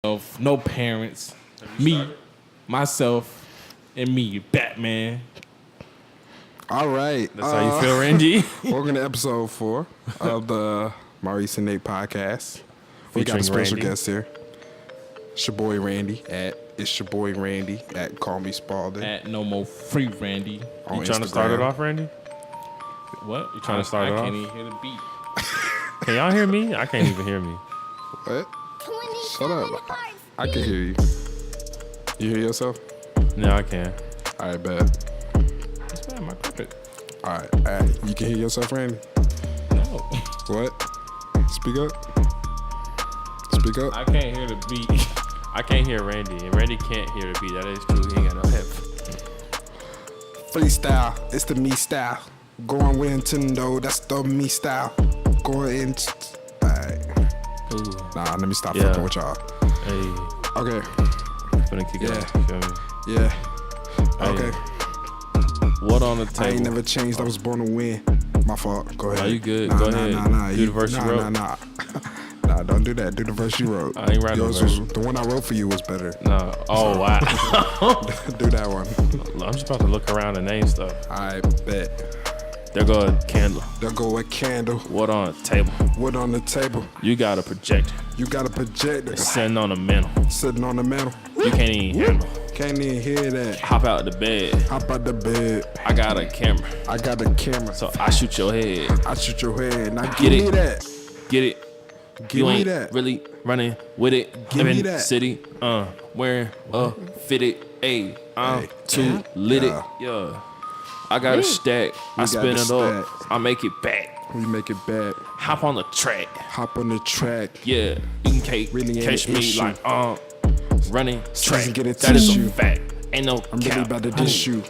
No parents. Me, myself, and me, Batman. All right. That's how you feel, Randy? Welcome to episode 4 of the Maurice and Nick podcast. We got a special guest here. It's your boy Randy at Call Me Spalding. At No More Free Randy. You trying to start it off, Randy? What? You trying to start it off? I can't even hear the beat. Can y'all hear me? I can't even hear me. What? Shut up. I can hear you. You hear yourself? No, I can. All right, bad. That's bad, my carpet. All right. You can hear yourself, Randy? No. What? Speak up. Speak up. I can't hear the beat. I can't hear Randy, and Randy can't hear the beat. That is true. He ain't got no headphones. Freestyle. It's the me style. Going with Nintendo. That's the me style. Going in. All right. Ooh. Nah, let me stop fucking with y'all. Hey. Okay. Finna kick it off. You feel me? Yeah. Hey. Okay. What on the table? I ain't never changed. I was born to win. My fault. Go ahead. Nah, you good. Nah, Go nah, ahead. Nah. Do the verse you wrote. Nah, don't do that. Do the verse you wrote. I ain't writing Yours no verse. was, the one I wrote for you was better. No. Oh, wow. Do that one. I'm just about to look around and name stuff. I bet. There go a candle. There go a candle. What on the table? What on the table? You got a projector. You got a projector. Sitting on the mantle. Sitting on the mantle. You can't even handle. Can't even hear that. Hop out the bed. Hop out the bed. I got a camera. I got a camera. So I shoot your head. I shoot your head. Now Get give it. me that. Get it? Give You me ain't that. really running with it. Give me Living that. city, wearing a fitted. Ayy, I'm Hey. too lit it. Yeah. Yeah. I got a stack. I got spin the it up. I make it back. We make it bad. Hop on the track. Hop on the track. Yeah. You can Really ain't catch an me issue. like running track. Doesn't get a That is tissue. a fact. Ain't no I'm really about to dish you.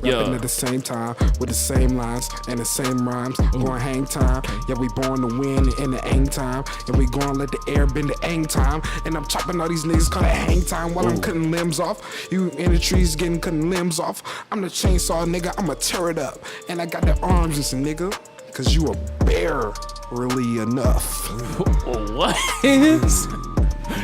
Yeah. Rapping at the same time with the same lines and the same rhymes. Going hang time. Yeah, we born to win in the hang time. And we going let the air bend the hang time. And I'm chopping all these niggas call it hang time while I'm cutting limbs off. You in the trees getting cutting limbs off. I'm the chainsaw nigga. I'ma tear it up. And I got the arms and some nigga. Cause you a bear really enough. What?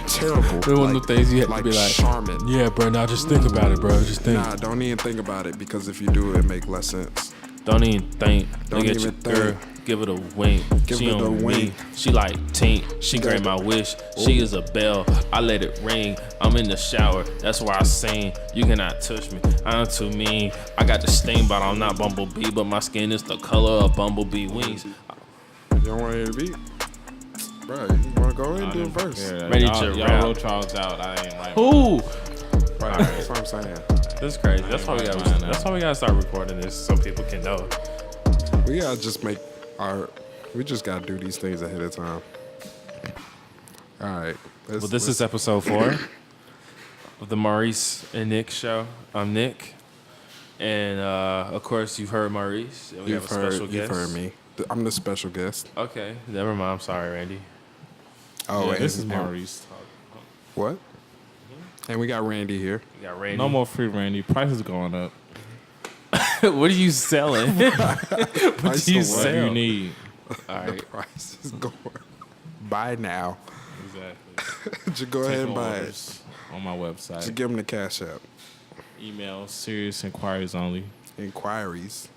Terrible. It was one of the things you had to like be like, Charmin. yeah, bro, now just think about it, bro. Just think. Nah, don't even think about it because if you do it make less sense. Don't even think. Don't Look at your even girl. think. Give it a wink. Give She it a on me. wink. She like tink. She grant my wish. She is a bell. I let it ring. I'm in the shower. That's why I sing. You cannot touch me. I'm too mean. I got the sting, but I'm not Bumblebee. But my skin is the color of Bumblebee wings. You don't want to hear the beat? Bro, you want to go ahead and do a verse? Ready y'all, to y'all rap. wrote Charles out. I ain't like. Who? Right, that's what I'm saying. This is crazy. That's why we got. Fine now. That's why we gotta start recording this so people can know. We gotta just make we just gotta do these things ahead of time. All right. Well, this is episode 4 of the Maurice and Nick show. I'm Nick, and of course you've heard Maurice. And we have a special guest. You've heard me. I'm the special guest. Okay, never mind. I'm sorry, Randy. Oh, Yeah, wait, this is and- Maurice. What? And we got Randy here. You got Randy. No more free Randy. Price is going up. What are you selling? what Price do you of what? What do you sell? need? All The right. price is going. Buy now. Exactly. Just go ahead and buy it. Orders on my website. Just give them the cash app. Email serious inquiries only. Inquiries.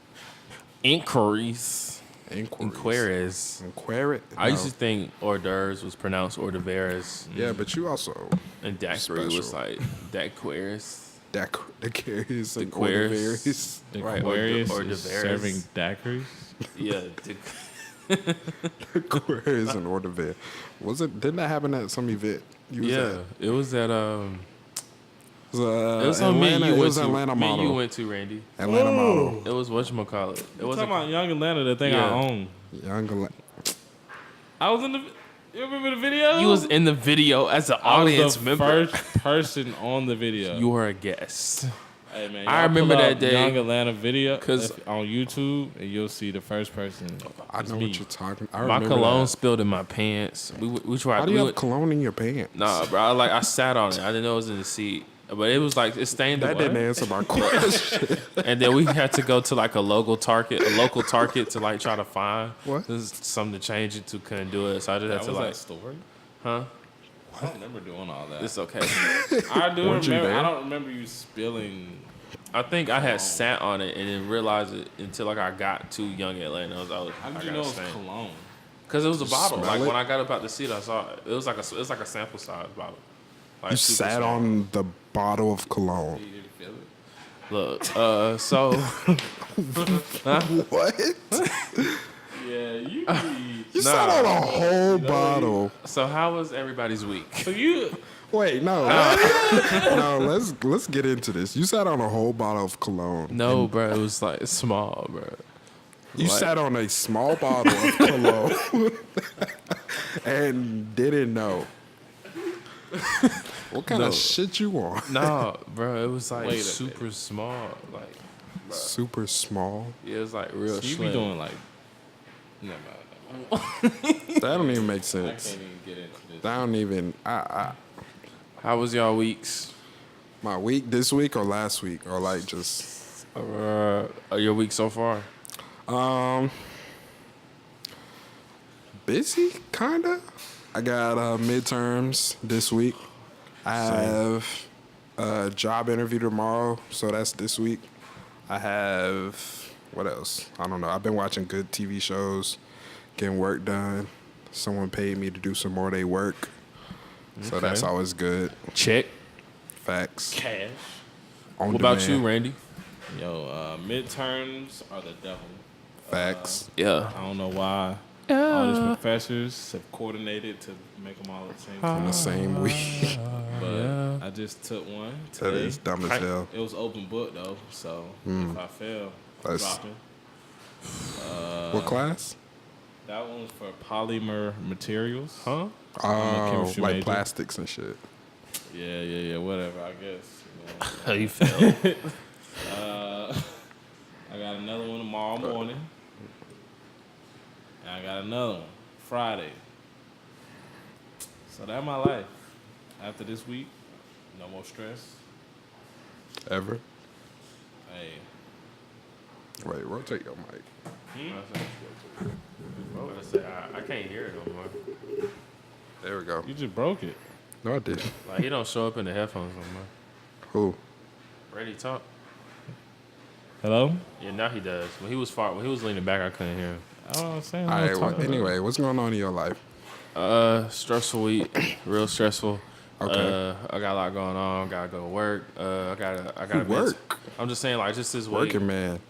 Inquiries. Inquiries. Inquire it. I used No. to think hors d'oeuvres was pronounced hors d'oeuvres, Yeah, but you also and daiquiri was Special. like daiquiris. the carries and Queers. Ordinaries. The Right, Aquarius or is the serving daiquiris. Yeah. Queries and Ordinaire. Was it? Didn't that happen at some event? You was Yeah. It was at It was, It was on Atlanta. me. You It went was to. Atlanta Me model. you went to, Randy. Atlanta model. It was whatchamacallit. It Talking wasn't. about Young Atlanta, the thing Yeah. I own. Young Atlanta. I was in the. You remember the video? You was in the video as an I was audience the member. first person on the video. You were a guest. Hey man, I y'all remember pull that up day, Young Atlanta video 'cause- on YouTube, and you'll see the first person. I It's know me. what you're talking. I My remember cologne that. spilled in my pants. We tried. How do we you have went- cologne in your pants? Nah, bro. I sat on it. I didn't know it was in the seat. But it was like it stained That away. didn't answer my question. And then we had to go to like a local Target to like try to find What? this is something to change it to. Couldn't do it, so I just had That to was like, that story. huh? I don't remember doing all that. It's okay. I do Weren't you remember. there? I don't remember you spilling. I think I had sat on it and didn't realize it until like I got to Young Atlanta. How did you know it was cologne? Because it was a bottle. Smell Like it? when I got up out the seat, I saw it. It was like a sample size bottle. Like You super sat small. on the bottle of cologne. You didn't feel it. Look, so What? Yeah, you. You sat on a whole bottle. so how was everybody's week? So you. Wait, no. No, let's get into this. You sat on a whole bottle of cologne. No, bro, it was like small, bro. You Like- sat on a small bottle of cologne and didn't know. What kind No. of shit you on? No, bro, it was like Wait a super small. Like, Super small. yeah, it was like real So you slim. be doing like. Never mind. That don't even make I sense. can't even get into this. That don't even. How was y'all weeks? My week this week or last week or like just Your week so far? busy kinda. I got midterms this week. I have a job interview tomorrow, so that's this week. I have what else? I don't know. I've been watching good TV shows, getting work done. Someone paid me to do some more day work, so that's Okay. always good. Check. Facts. Cash. On What about you, demand. Randy? Yo, midterms are the devil. Facts. Yeah. I don't know why all these professors have coordinated to make them all at the same In time. the same week. But I just took one That today. is dumb as hell. It was open book though, so if I fail, I'm That's- dropping. What class? That one was for polymer materials. Huh? Oh, chemistry like major. plastics and shit. Yeah, whatever. I guess. How you feel? I got another one tomorrow morning, and I got another one Friday. So that's my life. After this week, no more stress. Ever? Hey, Wait, rotate your mic. I can't hear it no more. There we go. you just broke it. No, I didn't. Like he don't show up in the headphones no more. Who? Ready talk? Hello? Yeah, now he does. When he was leaning back, I couldn't hear him. Oh, I'm saying. All right. Well, anyway, what's going on in your life? Stressful week, real stressful. Okay. I got a lot going on. Gotta go to work. I gotta Work? I'm just saying, like, just this week. Working man.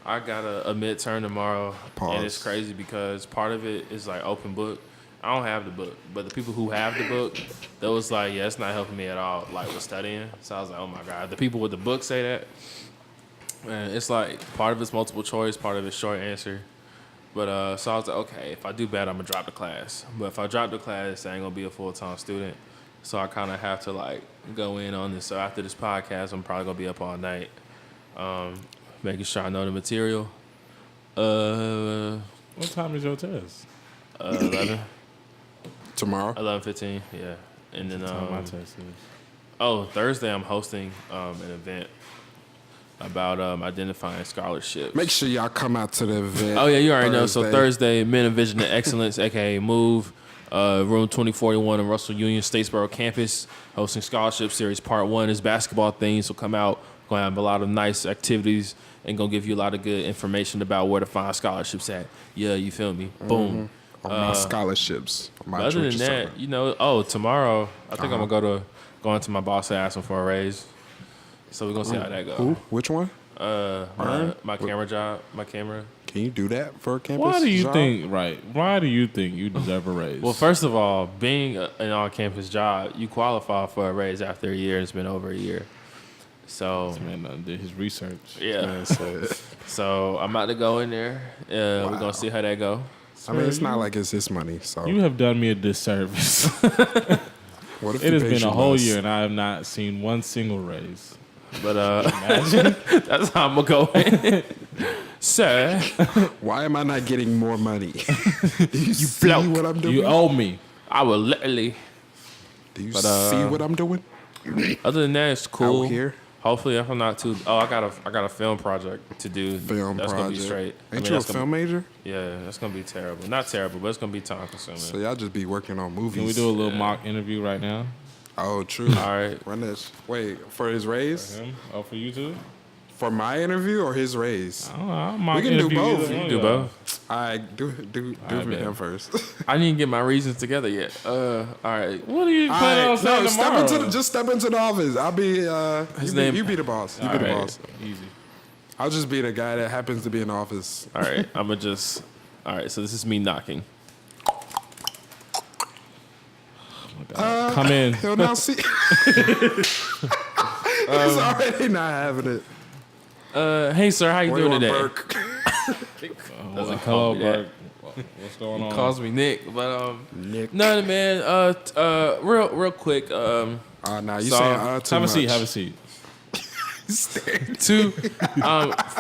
I got a midterm tomorrow, Pause. and it's crazy because part of it is like open book. I don't have the book, but the people who have the book, that was like, yeah, it's not helping me at all, like with studying. So I was like, oh my god, the people with the book say that, and it's like part of it's multiple choice, part of it's short answer. But so I was like, okay, if I do bad, I'm gonna drop the class. But if I drop the class, I ain't gonna be a full-time student. So I kind of have to like go in on this. So after this podcast, I'm probably gonna be up all night, making sure I know the material. What time is your test? 11, Tomorrow? 11:15, yeah. And then What time my test is? Thursday I'm hosting an event about identifying scholarships. Make sure y'all come out to the event. Oh yeah, you already know. So Thursday, Men of Vision and Excellence, aka Move, room 2041 in Russell Union Statesboro campus, hosting scholarship series. Part 1 is basketball themed, so come out. Gonna have a lot of nice activities and gonna give you a lot of good information about where to find scholarships at. Yeah, you feel me? Boom. On my scholarships. On my But other than church that, sermon. you know, tomorrow I think I'm gonna go into my boss and ask him for a raise. So we're gonna see how that goes. Who? Which one? My camera job, my camera. Can you do that for a campus? Why do you job? think? Right? Why do you think you deserve a raise? Well, first of all, being an on-campus job, you qualify for a raise after a year. It's been over a year. So man did his research. yeah. Man said- So I'm about to go in there. We're gonna see how that go. I mean, it's not like it's his money. So You have done me a disservice. what if It he has pays been a you whole less? year and I have not seen one single raise. But that's how I'm gonna go in. Sir, Why am I not getting more money? Do you see bloke. what I'm doing? You owe me. I will literally. Do you but, see what I'm doing? Other than that, it's cool. Out here? Hopefully, if I'm not too. Oh, I got a film project to do. Film that's project. gonna be straight. Ain't you a that's film major? Yeah, that's gonna be terrible. Not terrible, but it's gonna be time consuming. So y'all just be working on movies. Can we do a little mock interview right now? Oh, true. All right. Run this. Wait, for his raise? For him? Oh, for you too? For my interview or his raise? I don't know. I'll mock We can do interview both. either You one can do of y'all. both. All right, do right, for bet. him first. I didn't get my reasons together yet. All right. What are you All planning on right, saying no, tomorrow? just step into the office. I'll be name- you be the boss. You All be the right, boss. Easy. I'll just be the guy that happens to be in the office. All right. I'm gonna just. All right. So this is me knocking. Come in. He'll now see. He's already not having it. Hey, sir. How you What do doing you today? want, Burke? Doesn't Hello, call me that. Bert. What's going on? Calls me Nick, but Nick. no, man. Real quick. Nah, you So, saying too Have a much. seat. Have a seat. Two.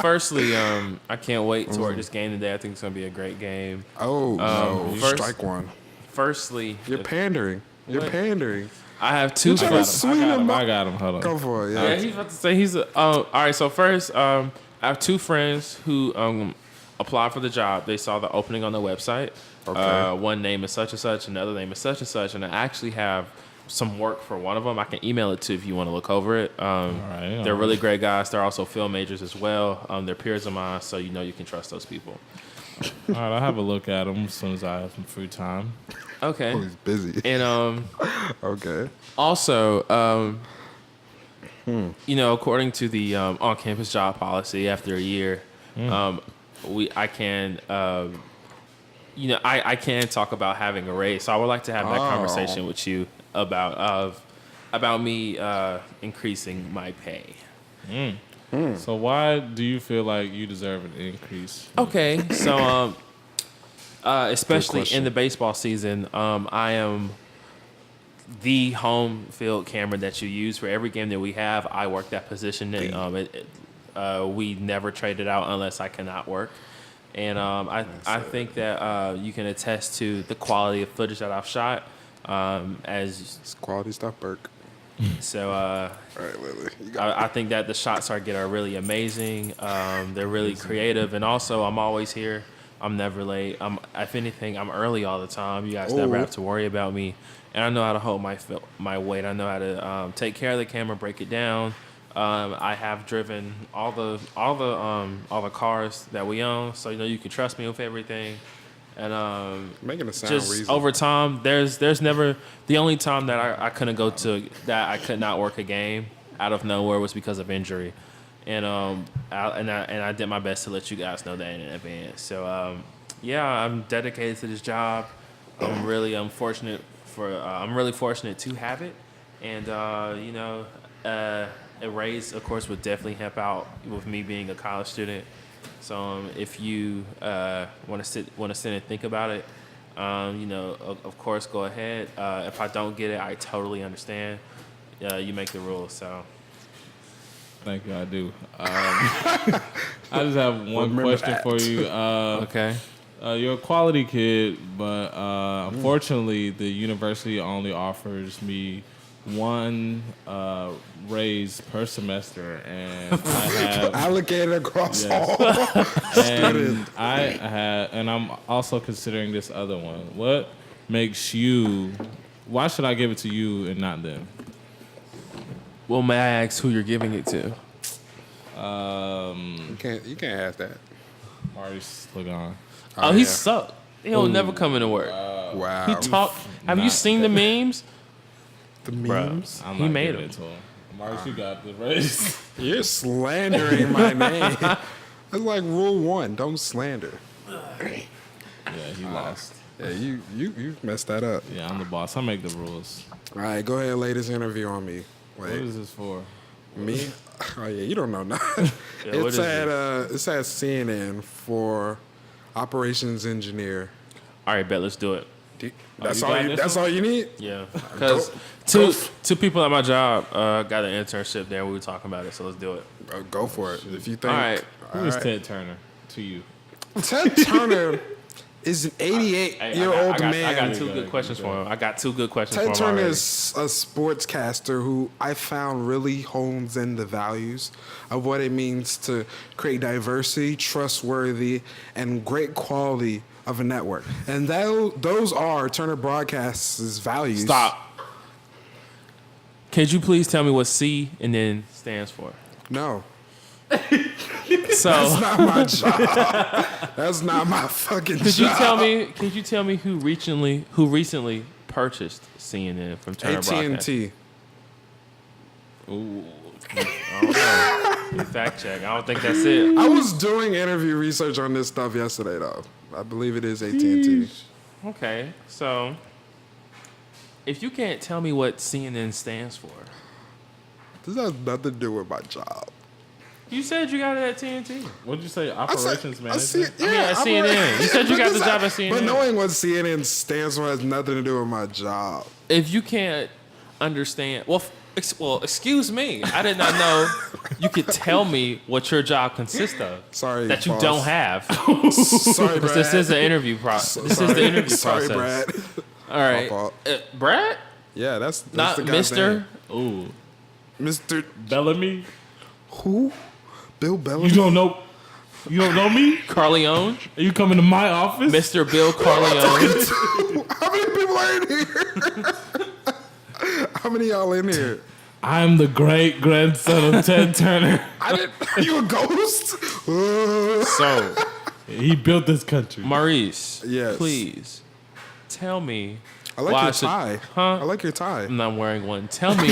Firstly, I can't wait to work this game today. I think it's gonna be a great game. Oh, no. first- Strike one. Firstly, You're pandering. You're What? pandering. I have two trying to friends. Sweet him up. I got him. Hold on. Go for it. Yeah, Yeah. he's about to say he's a. All right, so first, I have two friends who applied for the job. They saw the opening on the website. Okay. One name is such and such, and the other name is such and such, and I actually have some work for one of them. I can email it to if you want to look over it. right, They're really great guys. They're also film majors as well. They're peers of mine, so you know you can trust those people. All right, I'll have a look at them as soon as I have some free time. Okay. Oh, he's busy. And Okay. also, you know, according to the on-campus job policy, after a year, I can talk about having a raise. So I would like to have that conversation with you about me increasing my pay. So why do you feel like you deserve an increase? Okay, so especially question. in the baseball season, I am the home field camera that you use for every game that we have. I work that position. We never trade it out unless I cannot work. And I think that you can attest to the quality of footage that I've shot. It's quality stuff, Burke. So All right, Lily. You got I think that the shots I get are really amazing. They're really creative, and also I'm always here. I'm never late. If anything, I'm early all the time. You guys never have to worry about me, and I know how to hold my weight. I know how to take care of the camera, break it down. I have driven all the cars that we own, so you know you can trust me with everything. And making it sound just reasonable. over time, there's never the only time that I couldn't go to that I could not work a game out of nowhere was because of injury, and I did my best to let you guys know that in advance. So yeah, I'm dedicated to this job. I'm really fortunate to have it, and a raise, of course, would definitely help out with me being a college student. So if you want to sit and think about it, of course, go ahead. If I don't get it, I totally understand. You make the rules. So Thank you, I do. I just have one Remember question that. for you. okay. You're a quality kid, but unfortunately, the university only offers me one raise per semester, and I have allocated across Yes. all. and I'm also considering this other one. What makes you? Why should I give it to you and not them? Well, may I ask who you're giving it to? You can't ask that. Maurice, look on. Oh, he yeah. sucked. He'll never come into work. Wow. He talk. Have you seen the memes? the memes. I'm He not made giving him. it to him. Maurice, you got the raise. You're slandering my name. That's like rule 1. Don't slander. Yeah, he lost. Yeah, you messed that up. Yeah, I'm the boss. I make the rules. All right, go ahead and lay this interview on me. What Wait, is this for? me? Oh yeah, you don't know nothing. Yeah, what it's is at CNN for operations engineer. All right, bet. Let's do it. That's you all. got this That's one? all you need. Yeah, because go two people at my job got an internship there. We were talking about it, so let's do it. Go for it. If you think. All right. Who is Ted Turner to you? Ted Turner is an 88-year-old man. I got two good questions for him. Ted Turner is a sportscaster who I found really hones in the values of what it means to create diversity, trustworthy, and great quality of a network. And those are Turner Broadcast's values. Stop. Could you please tell me what CNN stands for? No. So That's not my job. That's not my fucking job. Could you tell me who recently purchased CNN from Turner Broadcast? AT&T. Ooh, I don't know. Fact check. I don't think that's it. I was doing interview research on this stuff yesterday, though. I believe it is AT&T. Okay, so if you can't tell me what CNN stands for, This has nothing to do with my job. you said you got it at TNT. What'd you say? Operations manager? At CNN. You said you got the job at CNN. But knowing what CNN stands for has nothing to do with my job. If you can't understand, well, excuse me, I did not know you could tell me what your job consists of. Sorry, that you boss. don't have. Sorry, Brad. This is the interview process. This is the interview Sorry, process. Brad. All right, My fault. Brad, Yeah, that's not the guy's Mister. Ooh, name. Mr. Bellamy. Who? Bill Bellamy. You don't know? You don't know me? Corleone, Are you coming to my office? Mr. Bill Corleone. How many people are in here? How many of y'all in here? I'm the great grandson of Ted Turner. You a ghost? So, He built this country. Maurice, Yes. please tell me I like why your I should- tie. Huh? I like your tie. I'm not wearing one. Tell me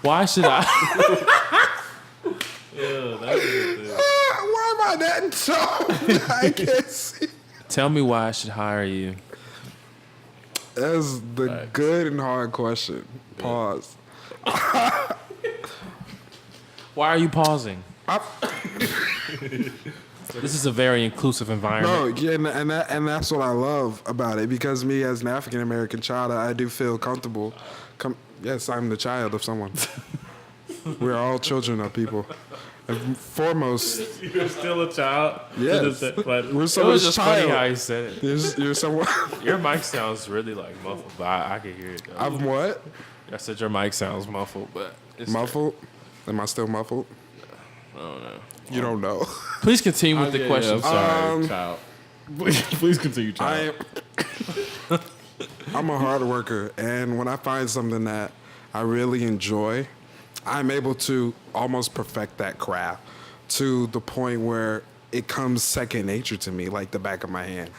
why should I? Why am I that tone? I can't see. Tell me why I should hire you. That's the good and hard question. Pause. Why are you pausing? This is a very inclusive environment. No, yeah, and that's what I love about it, because me as an African American child, I do feel comfortable. Yes, I'm the child of someone. We're all children of people. And foremost, You're still a child. yes, But we're It was someone's just funny how child. you said it. You're someone. Your mic sounds really like muffled, but I can hear it. Though. I'm what? I said your mic sounds muffled, but it's Muffled? Am I still muffled? I don't know. You don't know. Please continue with the I'm questions. sorry, child. Please continue, child. I'm a hard worker, and when I find something that I really enjoy, I'm able to almost perfect that craft to the point where it comes second nature to me, like the back of my hand.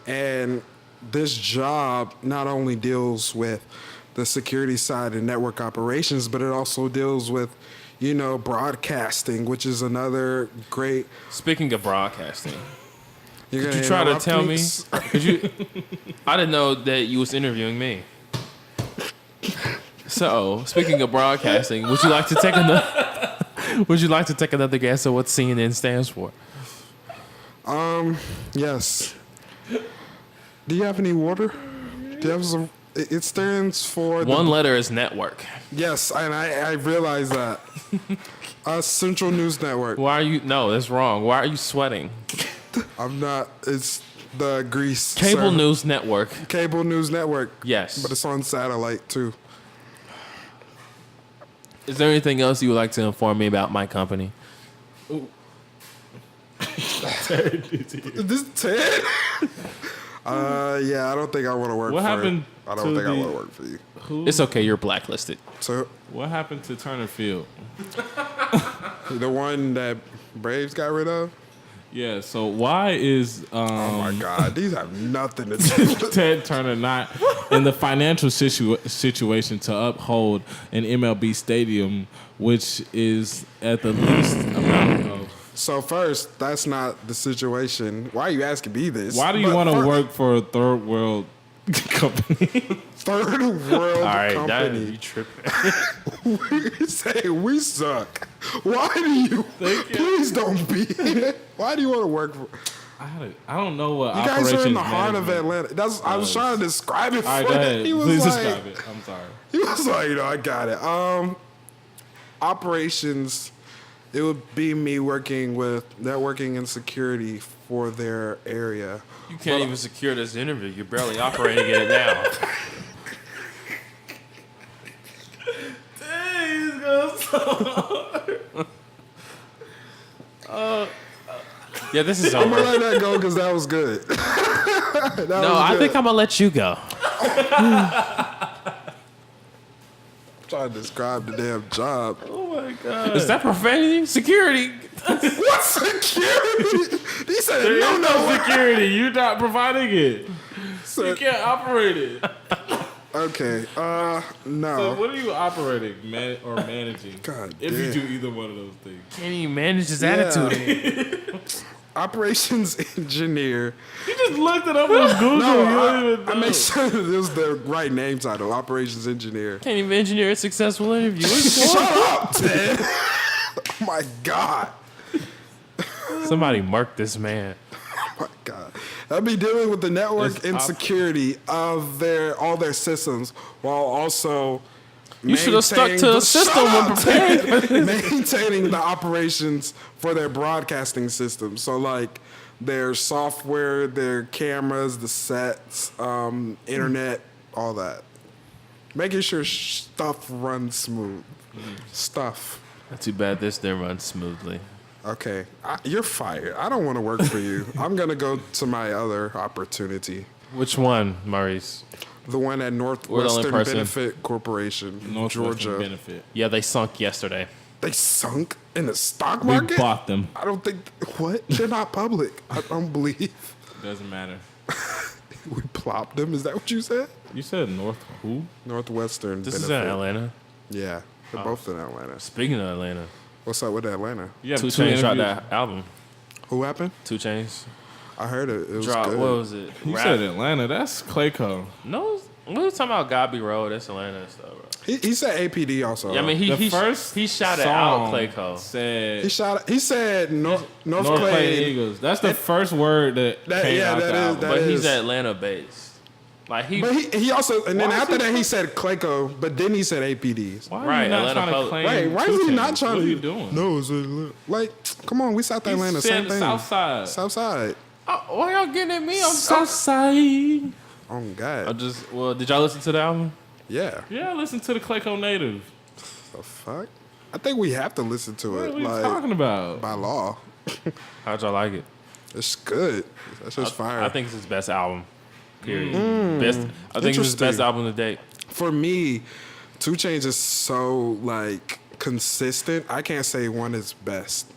And this job not only deals with the security side and network operations, but it also deals with, broadcasting, which is another great. Speaking of broadcasting, You're could gonna you try to interrupt tell me? me? Could you? I didn't know that you was interviewing me. So, speaking of broadcasting, would you like to take another? Would you like to take another guess at what CNN stands for? Yes. Do you have any water? Do you have some? It stands for One letter is network. Yes, and I realize that. Central News Network. Why are you? No, that's wrong. Why are you sweating? I'm not. It's the Greece. Cable sir. News Network. Cable News Network. Yes. But it's on satellite too. Is there anything else you would like to inform me about my company? Is this Ted? Yeah, I don't think I want to work What for happened it. I don't to think I the- want to work for you. It's okay. You're blacklisted. So, What happened to Turner Field? the one that Braves got rid of? Yeah, so why is Oh my God, these have nothing to do with Ted Turner not in the financial situation to uphold an MLB stadium, which is at the least amount of... So first, that's not the situation. Why are you asking me this? Why do you But want to first- work for a third world company? Third world All right, company? you tripping? We say we suck. Why do you? Please don't be. Why do you want to work for? I don't know what You guys are in operations the heart of management- Atlanta. I was trying to describe it for All right, go him. ahead. He was Please like, describe it. I'm sorry. He was like, I got it. Operations. It would be me working with networking and security for their area. You can't even secure this interview. You're barely operating it now. Dang, he's going so hard. Yeah, this is I'm over. gonna let that go because that was good. I think I'm gonna let you go. Trying to describe the damn job. Oh my god. Is that profanity? Security. What security? He said There no, is no. no security. You're not providing it. So- You can't operate it. Okay. So No. what are you operating or managing? God if you damn. do either one of those things. Can't even manage his Yeah. attitude. Operations engineer. You just looked it up on Google. No, you don't even know. I made sure that this was the right name title. Operations engineer. Can't even engineer a successful interview. Shut up, Ted. Oh my God. Somebody murked this man. Oh my God. I'll be dealing with the network It's insecurity of all their systems while also You should have stuck maintaining to the- a system Shut when up, preparing. Ted. Maintaining the operations for their broadcasting system. So like their software, their cameras, the sets, internet, all that. Making sure stuff runs smooth. Stuff. Not too bad this didn't run smoothly. Okay, you're fired. I don't want to work for you. I'm gonna go to my other opportunity, Which one, Maurice? the one at only Northwestern person. Benefit Corporation, Northwestern Georgia. benefit. Yeah, they sunk yesterday. They sunk in the stock We market. bought them. I don't think what they're not public. I don't believe Doesn't matter. we plopped them. Is that what you said? You said North who? Northwestern This is Benefit. in Atlanta. Yeah, they're both in Atlanta. Speaking of Atlanta, What's up with Atlanta? You have 2 two Chainz dropped interviews. that album. Who happened? 2 Chainz I heard it. It was dropped. good. What was it? You Rap? said Atlanta. That's Clayco. No, we was talking about Godby Road. That's Atlanta and stuff, bro. He said APD also. Yeah, I mean, The he first shouted out song Clayco. said He said North North Clay. Clay Eagles. That's the first word that came yeah, out that the is- album. that But is- he's Atlanta based. Like he But he also, and then Why is after he that, he said Clayco, but then he said APDs. Why are Right, you not Atlanta trying to Public. claim Right, why is 2 he Chainz? not trying What to? are you doing? No, it's like, come on, we South Atlanta, He same said thing. South Side. South Side. why y'all getting at me? I'm Southside. Oh God. Did y'all listen to the album? Yeah. Yeah, listen to the Clayco native. The fuck. I think we have to listen to What it, are you like talking about? by law. How'd y'all like it? It's good. That's just fire. I think it's his best album. Period. Best. I think it's his best Interesting. album to date. For me, 2 Chainz is so like consistent. I can't say one is best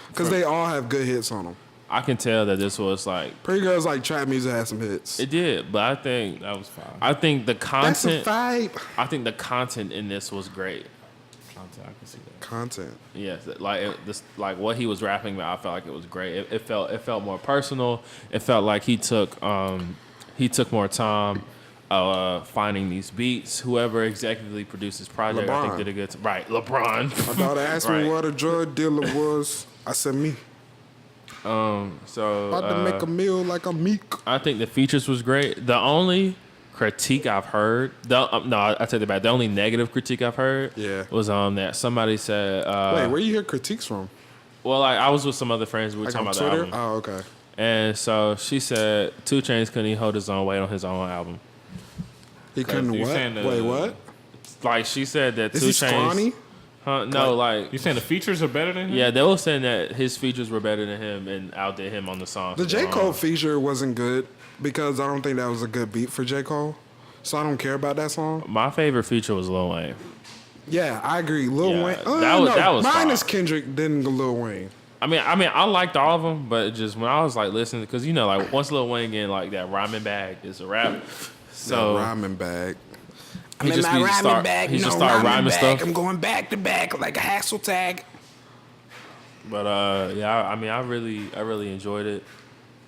because they all have good hits on them. I can tell that this was like Pretty Girls like trap music has some hits. it did, but I think That was fine. I think the That's a content. vibe. I think the content in this was great. Content, I can see that. Content. Yes, like what he was rapping about, I felt like it was great. It felt more personal. It felt like he took more time finding these beats. Whoever executively produced this project, I think LeBron. did a good right. LeBron. My daughter asked Right. me what a drug dealer was. I said me. So About to make a meal like a meek. I think the features was great. The only critique I've heard, I take it back. The only negative critique I've heard, Yeah. was that somebody said, Wait, where you hear critiques from? well, like I was with some other friends, we were Like talking on about the Twitter? album, Oh, okay. and so she said 2 Chainz couldn't even hold his own weight on his own album. He couldn't you're what? saying the- Wait, what? Like she said that Is 2 he Chainz, scrawny? no, like You saying the features are better than him? yeah, they were saying that his features were better than him and outdid him on the song. The J. Cole feature wasn't good because I don't think that was a good beat for J. Cole. So I don't care about that song. My favorite feature was Lil Wayne. Yeah, I agree. Lil Yeah, Wayne. that was mine fire. is Kendrick, then Lil Wayne. I mean, I liked all of them, but just when I was like listening, because you know, like once Lil Wayne get in like that rhyming bag, it's a rap. So That rhyming bag. he just be start, he just start rhyming stuff. I'm going back to back like a hassle tag. But yeah, I mean, I really enjoyed it.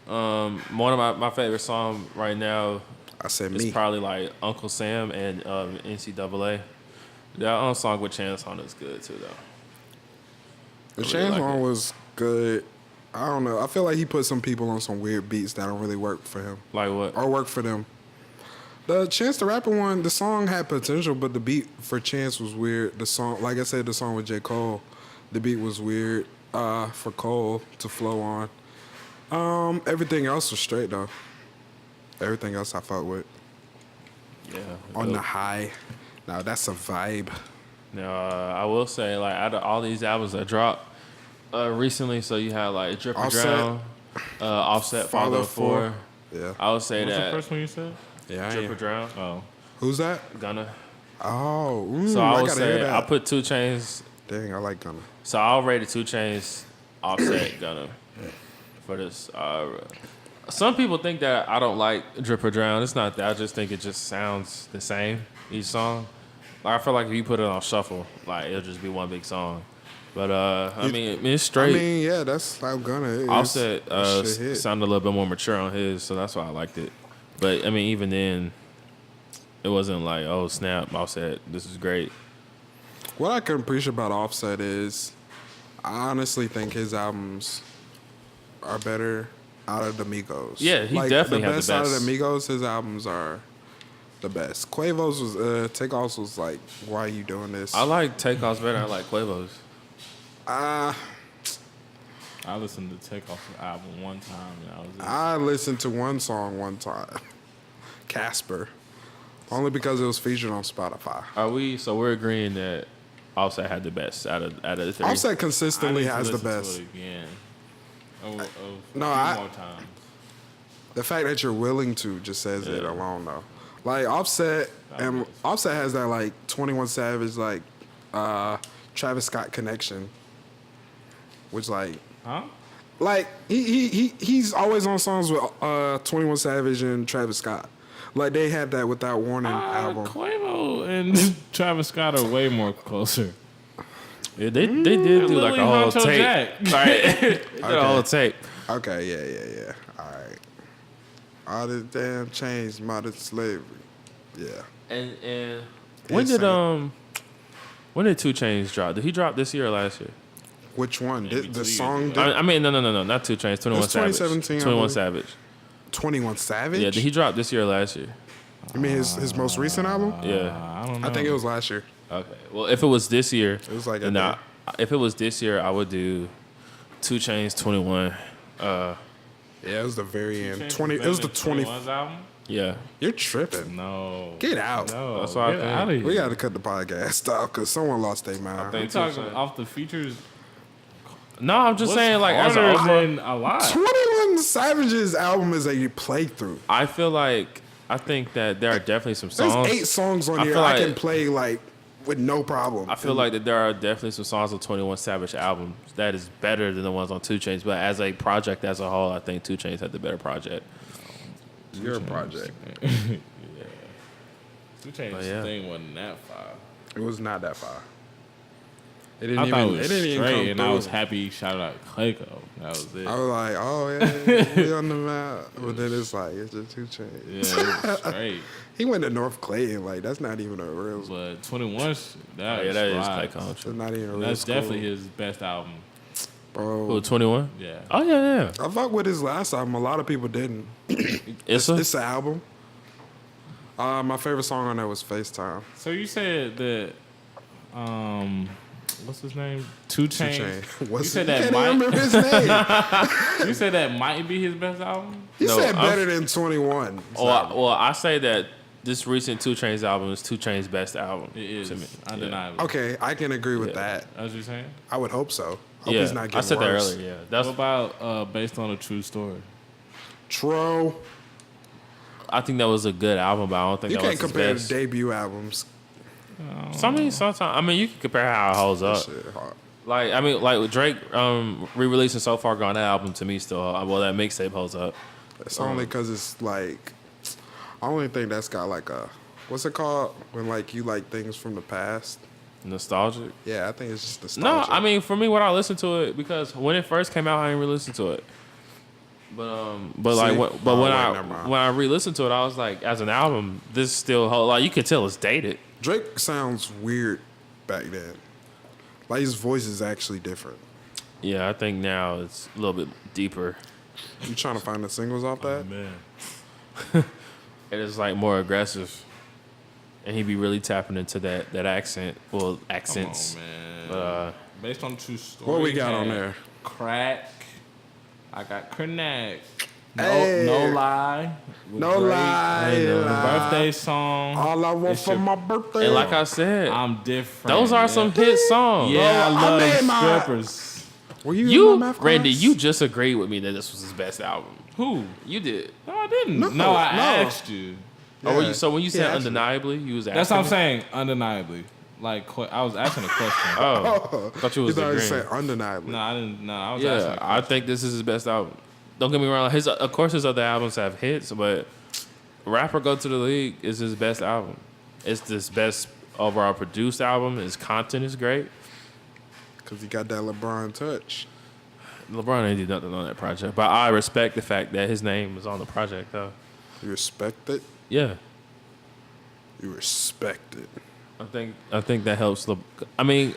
One of my favorite songs right now I said is me. probably like Uncle Sam and NCAA. That song with Chance on is good too, though. The really Chance like one it. was good. I don't know. I feel like he put some people on some weird beats that don't really work for him Like what? or work for them. The Chance the Rapper one, the song had potential, but the beat for Chance was weird. The song, like I said, the song with J. Cole, the beat was weird for Cole to flow on. Everything else was straight though. Everything else I fuck with. Yeah. On the high. Now that's a vibe. Now, I will say, like, out of all these albums that dropped recently, so you had, like, Drip or Offset. Drown, Offset, Father of Four. Yeah. I would say What's the that first one you said? Yeah. Drip or Drown, Oh, Who's that? Gunna. Oh, So I would gotta hear say that. I put 2 Chainz. Dang, I like Gunna. So I'll rate it 2 Chainz, Offset, Gunna for this. Some people think that I don't like Drip or Drown. It's not that. I just think it just sounds the same each song. Like, I feel like if you put it on shuffle, like it'll just be one big song. But I mean, it's straight. I mean, yeah, that's how Gunna is. Offset That shit hit. sounded a little bit more mature on his, so that's why I liked it. But I mean, even then, it wasn't like, oh snap, Offset, this is great. What I can appreciate about Offset is, I honestly think his albums are better out of the Migos. Yeah, he definitely had the best out of best. the Migos. His albums are the best. Quavo's was Takeoff's was like, why are you doing this? I like Takeoff's better. I like Quavo's. I listened to Takeoff's album one time, and I was just, I listened to one song one time, Casper, only because it was featured on Spotify. So we're agreeing that Offset had the best out of the 3. Offset I consistently need to has the listen to best. it again. No, A few more times. The fact that you're willing to just says it alone, though. Like Offset has that like 21 Savage like Travis Scott connection, which like Huh? like he's always on songs with 21 Savage and Travis Scott. Like they had that Without Warning album. Quavo and Travis Scott are way more closer. Yeah, they did do like a whole Honcho tape. Jack. Right. They did a whole tape. Okay, yeah. All right. All this damn chains, modern slavery. Yeah. And when did 2 Chainz drop? Did he drop this year or last year? Which one? Maybe The 2 years song? ago. I mean, no, not 2 Chainz. 21 It's Savage. 2017, I 21 believe. Savage. 21 Savage? Yeah, did he drop this year or last year? You mean his most recent album? Yeah. I don't know. I think it was last year. Okay. Well, if it was this year, It was like then that. if it was this year, I would do 2 Chainz 21. Yeah, it was the very end. Change 20. It was the 20. 21's album? Yeah. You're tripping. No. Get out. No. That's what I Get think. out of here. We got to cut the podcast off because someone lost their mind. We talking off the features. No, I'm just What's saying, like, as harder a than a lot. 21 Savage's album is a playthrough. I think that there are definitely some There's songs. 8 songs on I here feel I like- can play like with no problem. I feel like that there are definitely some songs on 21 Savage albums that is better than the ones on 2 Chainz. But as a project as a whole, I think 2 Chainz had the better project. your project. 2 Chainz But yeah. thing wasn't that far. It was not that far. It I thought it was didn't even come straight, and I through. was happy he shouted out Clayco. That was it. I was like, oh yeah, we on the map. But then it's like it's just 2 Chainz. Yeah, it was straight. He went to North Clayton. Like that's not even a real. But 21, that Yeah, that is slides. Clayco. That's not even a real. That's school. definitely his best album. Bro. Who, 21? Yeah. Oh, yeah. I fuck with his last album. A lot of people didn't. It's It's an album. My favorite song on there was FaceTime. So you said that, what's his name? 2 Chainz. Chainz. You What's said you that can't even remember his name. You said that might be his best album. He No, said I'm- better than 21. well, I say that this recent 2 Chainz album is 2 Chainz' best album. It is to me. undeniable. Okay, I can agree with Yeah. that. That's what you're saying? I would hope so. Hope Yeah, he's not getting I said worse. that earlier. Yeah, that's. What about based on a true story? Tro. I think that was a good album, but I don't think You that can't was his compare best. the debut albums. Sometimes you can compare how it holds up. Shit, hard. Like with Drake re-releasing So Far Gone, that album to me still, that mixtape holds up. It's only because it's like, I only think that's got like a, what's it called? When like you like things from the past. Nostalgic. Yeah, I think it's just No, nostalgia. I mean for me, when I listened to it, because when it first came out, I didn't re-listen to it. But See? when never mind. I re-listened to it, I was like, as an album, this still like you can tell it's dated. Drake sounds weird back then. Like his voice is actually different. Yeah, I think now it's a little bit deeper. You trying to find the singles off that? Man. It is like more aggressive, and he be really tapping into that accent. Well, accents. Come on, man. But Based on true story. What we got on had there? Crack. I got Connect. No, Hey. no lie. with No Drake. lie. The lie. birthday song. All I want It's for your- my birthday. And like I said, I'm different. those are yeah. some hit songs. Yeah, I Bro, I love made my- strippers. Were you in my You, math class? Randy, you just agreed with me that this was his best album. Who? You did. No, I didn't. No, No, I no. asked you. Oh, were Yeah. you, so when you said Yeah, actually. undeniably, you was asking That's what I'm me? saying. Undeniably. Like I was asking a question. Oh, thought you You was thought you agreeing. said undeniably. No, I didn't. No, I was asking. Yeah, A I question. think this is his best album. Don't get me wrong. Of course, his other albums have hits, but Rapper Go to the League is his best album. It's his best overall produced album. His content is great. Because he got that LeBron touch. LeBron ain't did nothing on that project, but I respect the fact that his name was on the project, though. You respect it? Yeah, You respect it. I think that helps. I mean,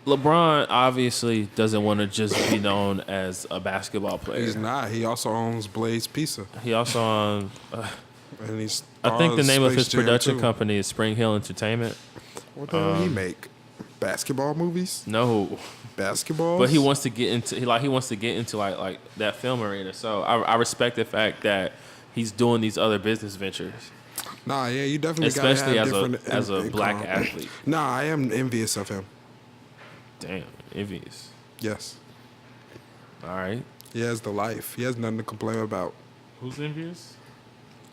LeBron obviously doesn't want to just be known as a basketball player. He's not. He also owns Blaze Pizza. He also on. And he's I think the name of his Space Jam production too. company is Spring Hill Entertainment. What the hell he make? Basketball movies? No, Basketballs? but he wants to get into like that film arena. So I respect the fact that he's doing these other business ventures, Nah, yeah, you definitely especially gotta have as a different black income. athlete. Nah, I am envious of him. Damn, envious. Yes. All right. He has the life. He has nothing to complain about. Who's envious?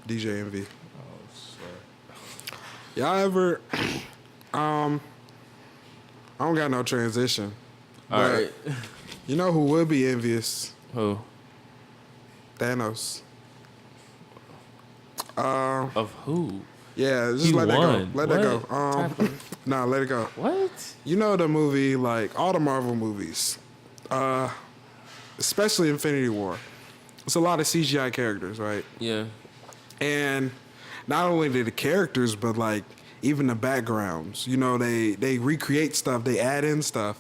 DJ Envy. Oh, shit. Y'all ever I don't got no transition. All but right. You know who would be envious? Who? Thanos. Of who? Yeah, just He let won. that go. Let that What? go. Nah, let it go. What? You know the movie, like all the Marvel movies, especially Infinity War. It's a lot of CGI characters, right? Yeah. And not only the characters, but like even the backgrounds. You know, they recreate stuff, they add in stuff.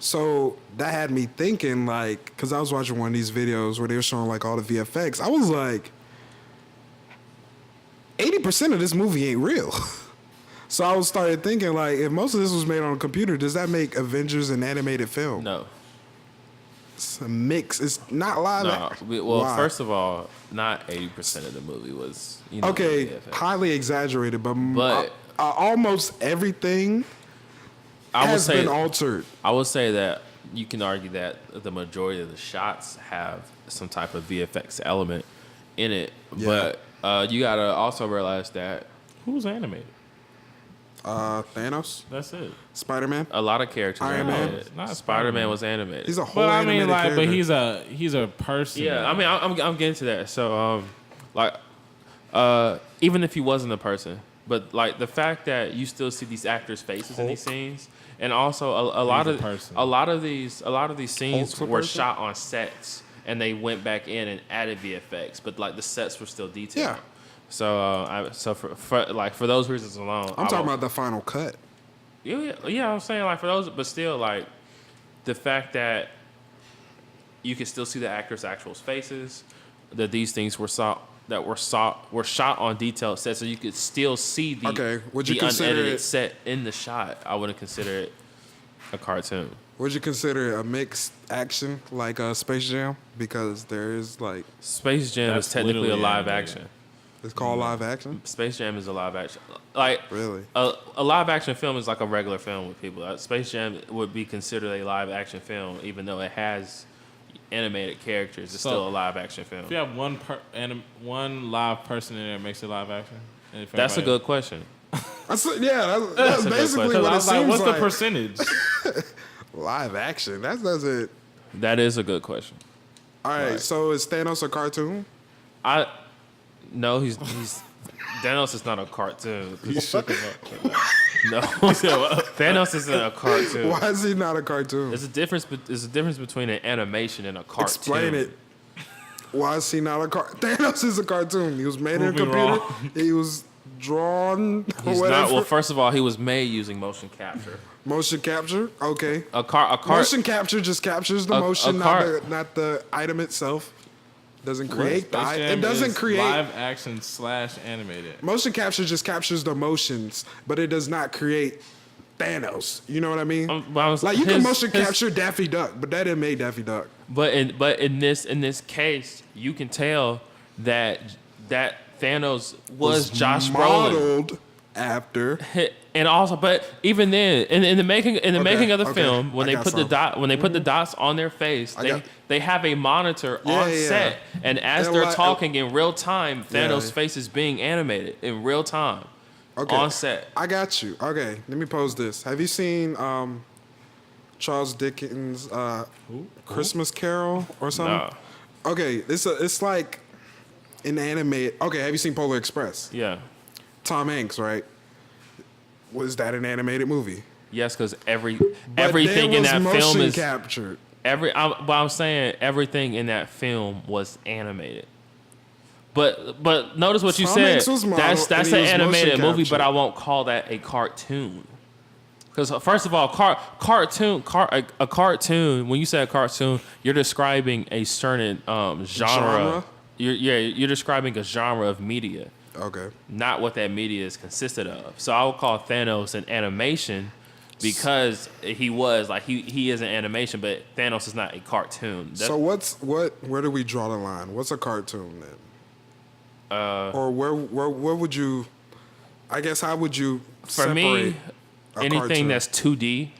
So that had me thinking, like, because I was watching one of these videos where they were showing like all the VFX. I was like, 80% of this movie ain't real. So I was started thinking, like, if most of this was made on a computer, does that make Avengers an animated film? No. It's a mix. It's not live. No. Well, Why? first of all, not 80% of the movie was, Okay, VFX. highly exaggerated, but But- almost everything I would has say been altered. I would say that you can argue that the majority of the shots have some type of VFX element in it, Yeah. but you gotta also realize that Who's animated? Thanos, That's it. Spider-Man. a lot of characters are Iron Man? animated. Not Spider-Man Spider-Man. was animated. He's a whole But I mean, animated like, character. but he's a person. Yeah, I mean, I'm getting to that. So, even if he wasn't a person, but like the fact that you still see these actors' faces in these scenes, and also a lot a of person. a lot of these scenes Hulk's a were person? shot on sets, and they went back in and added VFX, but like the sets were still detailed. Yeah. So, for those reasons alone, I'm talking about the final cut. yeah, I'm saying like for those, but still like the fact that you can still see the actors' actual faces, that these things were shot on detailed sets, so you could still see the Okay, would you the consider unedited it- set in the shot. I wouldn't consider it a cartoon. Would you consider it a mixed action like Space Jam? Because there is like Space Jam That's is technically a literally live animated. action. it's called live action. Space Jam is a live action. Like Really? a live action film is like a regular film with people. Space Jam would be considered a live action film, even though it has animated characters. It's So, still a live action film. If you have one live person in there, it makes it live action. And if That's a everybody- good question. That's a good basically question. what I it was like, seems what's like. the percentage? Live action. That doesn't. That is a good question. All right. Right. So is Thanos a cartoon? No, he's Thanos is not a cartoon. He shook him up. No, Thanos isn't a cartoon. Why is he not a cartoon? There's a difference. There's a difference between an animation and a cartoon. Explain it. Why is he not a cartoon? Thanos is a cartoon. He was made in a Prove me computer. wrong. He was drawn. He's whatever. not. Well, first of all, he was made using motion capture. Motion capture. Okay. A car. Motion capture just captures the A motion, car- not the item itself. Doesn't create the Space item. Jam It doesn't is create. live action / animated. Motion capture just captures the motions, but it does not create Thanos. You know what I mean? Like you can motion capture Daffy Duck, but that didn't make Daffy Duck. But in this case, you can tell that Thanos was Josh Brolin. Modeled after. And also, but even then, in the making of the film, when they put the dots on their face, they have a monitor on set, and as they're talking in real time, Thanos' face is being animated in real time on set. I got you. Okay, let me pose this. Have you seen Charles Dickens' Christmas Carol or something? No. Okay, it's like an animated. Okay, have you seen Polar Express? Yeah. Tom Hanks, right? Was that an animated movie? Yes, because everything in that film is captured. But I'm saying everything in that film was animated. But notice what you said. That's an animated movie, but I won't call that a cartoon. Because first of all, a cartoon. When you say a cartoon, you're describing a certain genre. You're describing a genre of media. Okay. Not what that media is consisted of. So I would call Thanos an animation because he was like he is an animation, but Thanos is not a cartoon. So where do we draw the line? What's a cartoon then? Or where would you? I guess how would you separate? For me, anything cartoon? that's 2D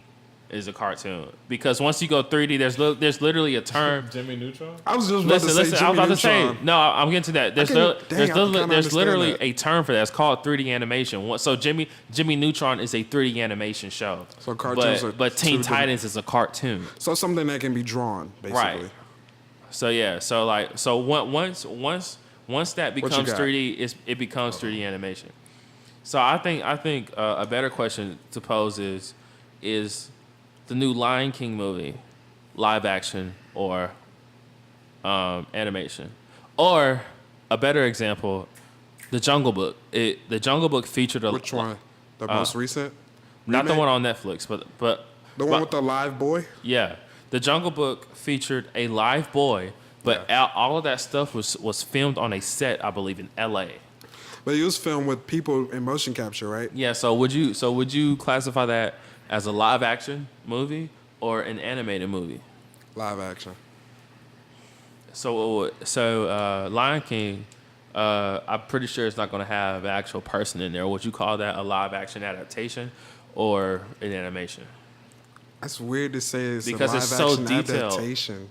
is a cartoon, because once you go 3D, there's literally a term. Jimmy Neutron. I was just about to say Jimmy I was about Neutron. to say no. I'm getting to that. There's literally a term for that. It's called 3D animation. So Jimmy Neutron is a 3D animation show. So cartoons but Teen Titans is a cartoon. So something that can be drawn, basically. Right. So yeah. So once that becomes 3D, it becomes 3D animation. So I think a better question to pose is the new Lion King movie live action or animation? Or a better example, The Jungle Book. The Jungle Book featured a... Which one? The most recent? Not remake? the one on Netflix, but the one with the live boy? Yeah. The Jungle Book featured a live boy, but all of that stuff was filmed on a set, I believe, in L.A. But it was filmed with people in motion capture, right? Yeah, so would you classify that as a live action movie or an animated movie? Live action. So Lion King, I'm pretty sure it's not going to have an actual person in there. Would you call that a live action adaptation or an animation? That's weird to say it's because a live it's so action detailed. adaptation.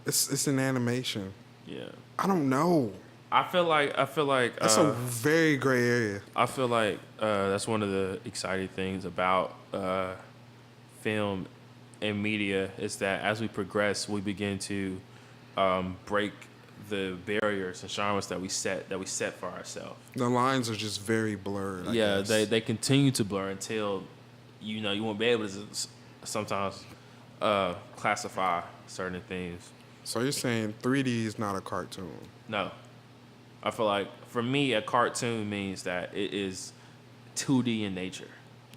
It's an animation. Yeah. I don't know. I feel like that's a very gray area. I feel like that's one of the exciting things about film and media is that as we progress, we begin to break the barriers and genres that we set for ourselves. The lines are just very blurred. I guess. They continue to blur until you won't be able to sometimes classify certain things. So you're saying 3D is not a cartoon? No. I feel like, for me, a cartoon means that it is 2D in nature.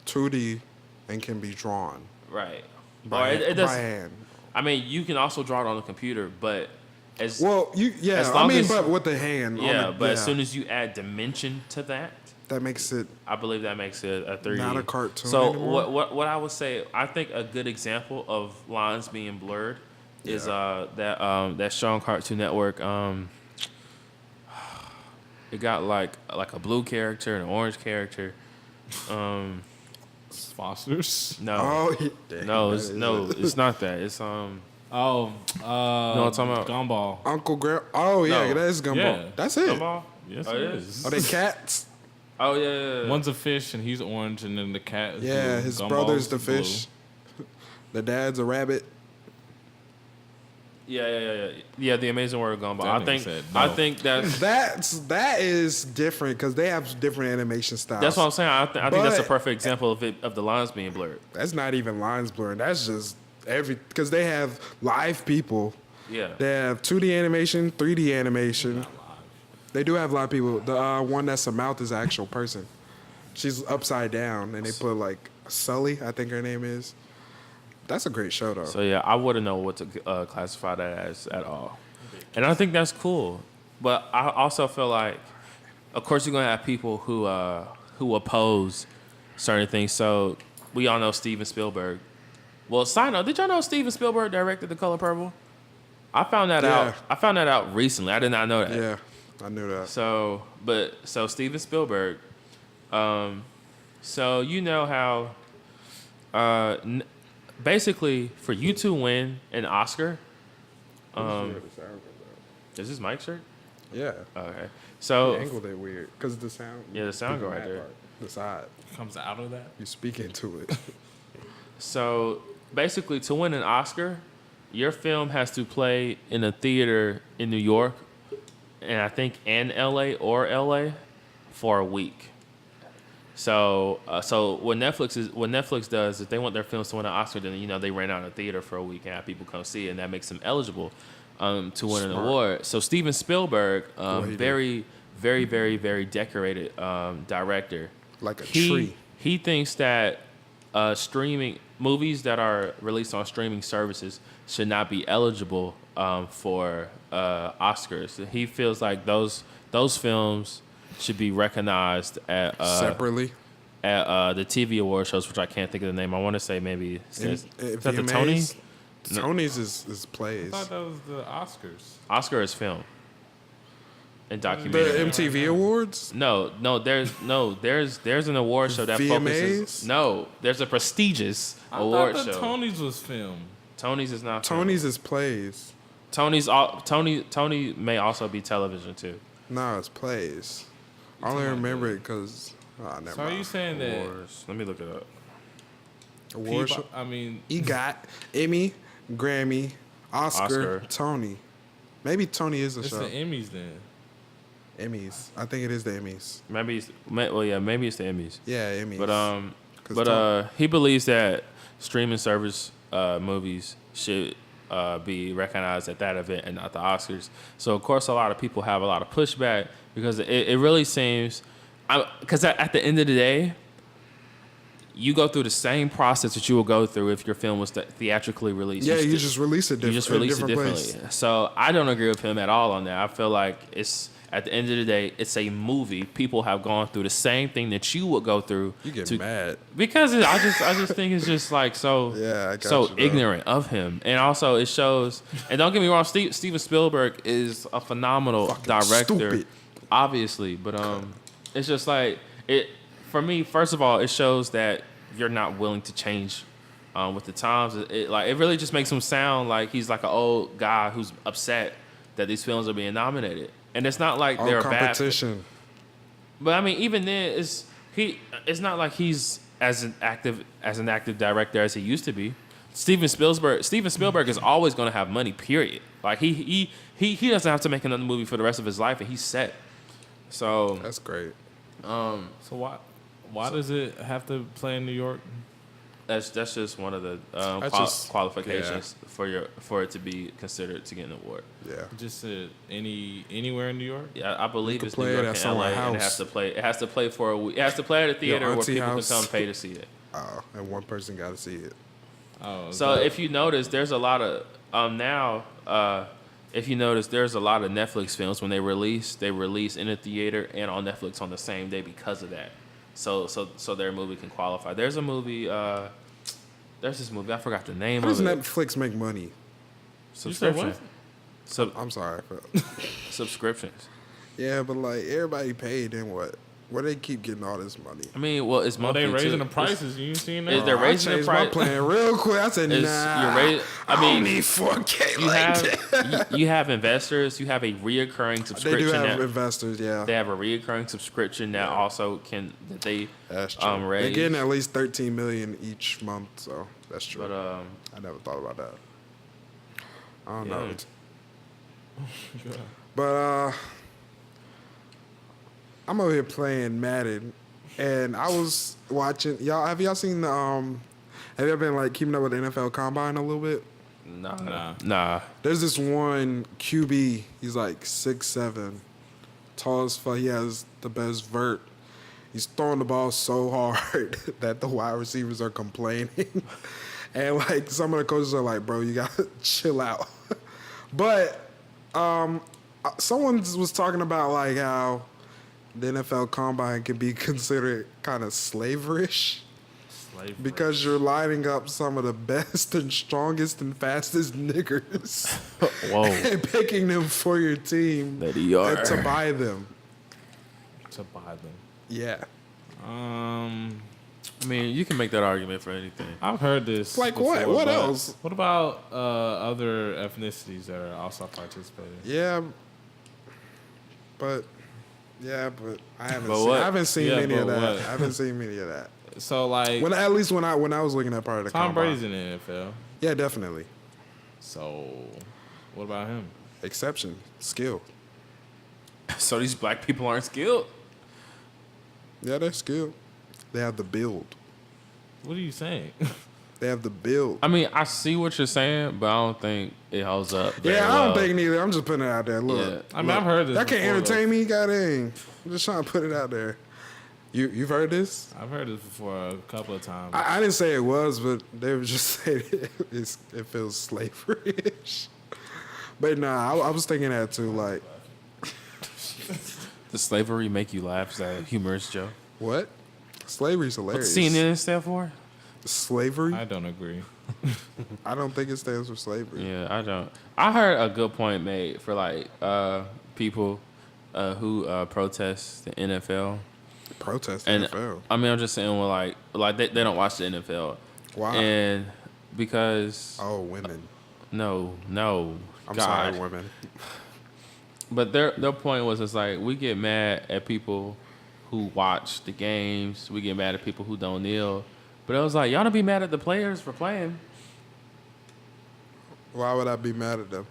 2D and can be drawn. Right. By hand. I mean, you can also draw it on the computer, but but with the hand. As soon as you add dimension to that, that makes it. I believe that makes it a 3D. Not a cartoon So anymore. what I would say, I think a good example of lines being blurred is that show on Cartoon Network. It got like a blue character and an orange character. Foster's? No. It's not that. It's no, I'm talking about Gumball. Uncle Graham. Oh yeah, No. that is Gumball. Yeah. That's it. Gumball? Yes, Oh, it it is. Are they cats? Oh yeah. One's a fish and he's orange, and then the cat is Yeah, blue. his Gumball's brother's the blue. fish. The dad's a rabbit. Yeah, the Amazing World of Gumball. That I nigga think That is different because they have different animation styles. that's what I'm saying. I think that's a But- perfect example of the lines being blurred. That's not even lines blurring. That's just because they have live people. Yeah. They have 2D animation, 3D animation. They do have live people. The one that's a mouth is an actual person. She's upside down, and they put like Sully, I think her name is. That's a great show, though. So yeah, I wouldn't know what to classify that as at all, and I think that's cool. But I also feel like, of course, you're gonna have people who oppose certain things. So we all know Steven Spielberg. Well, side note, did y'all know Steven Spielberg directed The Color Purple? I found that out. I found that out recently. I did not know that. Yeah, I knew that. So Steven Spielberg. So you know how, basically, for you to win an Oscar, is this Mike's shirt? Yeah. Okay. So He angled it weird because the sound. Yeah, the sound go right there. The side. Comes out of that. You speak into it. So basically, to win an Oscar, your film has to play in a theater in New York, and I think in LA for a week. So what Netflix does is they want their films to win an Oscar, then they rent out a theater for a week and have people come see it, and that makes them eligible to win an award. So Steven Spielberg, very, very, very, very decorated director. Like a tree. He thinks that streaming movies that are released on streaming services should not be eligible for Oscars. He feels like those films should be recognized at separately at the TV award shows, which I can't think of the name. I want to say maybe is that the VMAs? Tonys? Tonys is plays. I thought that was the Oscars. Oscar is film and The documentary. MTV Awards? No, there's an award show that focuses. VMAs? No, there's a prestigious I award thought the show. Tonys was film. Tony's is not film. Tony's is plays. Tony may also be television too. No, it's plays. I only remember it because. Never So are you mind. saying that Awards. Let me look it up. Award show? I mean, EGOT, Emmy, Grammy, Oscar, Oscar. Tony. Maybe Tony is the it's show. the Emmys then. Emmys. I think it is the Emmys. Maybe it's the Emmys. Yeah, Emmys. But he believes that streaming service movies should be recognized at that event and not the Oscars. So of course, a lot of people have a lot of pushback because it really seems, because at the end of the day, you go through the same process that you will go through if your film was theatrically released. Yeah, you just release it differently. You just release it differently. Place. So I don't agree with him at all on that. I feel like it's, at the end of the day, it's a movie. People have gone through the same thing that you would go through. You get mad. Because I just think it's just like so Yeah, I got so you, bro. ignorant of him. And also it shows, and don't get me wrong, Steven Spielberg is a phenomenal Fucking director. stupid. Obviously, but it's just like it for me. First of all, it shows that you're not willing to change with the times. It really just makes him sound like he's like an old guy who's upset that these films are being nominated. And it's not like they're bad. Competition. But I mean, even then, it's not like he's as an active director as he used to be. Steven Spielberg is always going to have money. Period. Like he doesn't have to make another movie for the rest of his life, and he's set. So That's great. So why does it have to play in New York? that's just one of the qualifications for it to be considered to get an award. Yeah. Just anywhere in New York? Yeah, I believe could it's play New it York at and someone's LA, and house. it has to play for a week. It has to play at a theater where auntie people house. can come pay to see it. And one person got to see it. Oh, So if you notice, there's a lot of if you notice, there's a lot of Netflix films when they release in a theater and on Netflix on the same day because of that. So their movie can qualify. There's a movie. There's this movie. I forgot the name How does of it. Netflix make money? Subscription. I'm sorry. Subscriptions. Yeah, but like everybody paid, then what? Where they keep getting all this money? I mean, well, it's well, monthly they raising too. the prices. You ain't seen Is that? they're I raising the changed my price. plan real quick. I said, Is nah. you're I mean, don't need 4K you like that. have you have investors. You have a reoccurring They subscription. do have that, investors, yeah. they have a reoccurring subscription that also That's true. raise. They're getting at least 13 million each month, so that's true. But I never thought about that. I don't know. Yeah. But I'm over here playing Madden, and I was watching. Have y'all seen the have y'all been like keeping up with the NFL Combine a little bit? Nah. There's this one QB. He's like 6'7", tall as fuck. He has the best vert. He's throwing the ball so hard that the wide receivers are complaining, and like some of the coaches are like, "Bro, you gotta chill out." But someone was talking about like how the NFL Combine can be considered kind of slaverish. Slavery. Because you're lining up some of the best and strongest and fastest niggers Whoa. and picking them for your team That you are. and to buy them. To buy them. Yeah. I mean, you can make that argument for anything. I've heard this. Like before, what? What but else? What about other ethnicities that are also participating? Yeah. But I haven't But seen, what? I haven't seen Yeah, many of but that. what? I haven't seen many of that. So like, At least when I was looking at part of the Tom combine. Brady's in the NFL. Yeah, definitely. So what about him? Exception, skill. So these black people aren't skilled? Yeah, they're skilled. They have the build. What are you saying? They have the build. I mean, I see what you're saying, but I don't think it holds up. Very Yeah, I don't well. think neither. I'm just putting it out there. Look, Yeah. I mean, I've heard this. that can't before, entertain me. Goddamn, I'm just trying to put it out there. You've heard this? I've heard this before a couple of times. I didn't say it was, but they were just saying it feels slavery-ish. But nah, I was thinking that too. Like, Does slavery make you laugh? Is that a humorous joke? what? Slavery's What's hilarious. CNN stand for? Slavery? I don't agree. I don't think it stands for slavery. Yeah, I don't. I heard a good point made for like people who protest the NFL. Protest And NFL. I mean, I'm just saying, well, like they don't watch the NFL. Why? And because Oh, women. no, I'm God. sorry, women. But their point was, it's like we get mad at people who watch the games. We get mad at people who don't kneel. But it was like, y'all don't be mad at the players for playing. Why would I be mad at them?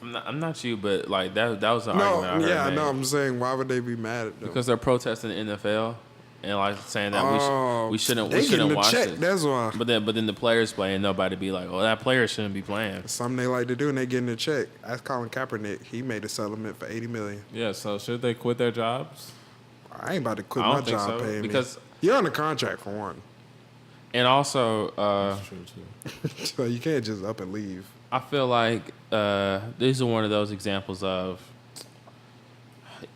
I'm not you, but like that was the argument I No, heard yeah, made. no, I'm saying why would they be mad at them? Because they're protesting the NFL and like saying that we shouldn't they getting the watch check, it. that's why. But then the players play and nobody be like, oh, that player shouldn't be playing. Something they like to do and they getting the check. Ask Colin Kaepernick. He made a settlement for $80 million. Yeah. So should they quit their jobs? I ain't about to quit I my don't think job so, paying because- me. You're on a contract for one. And also, That's true too. So you can't just up and leave. I feel like these are one of those examples of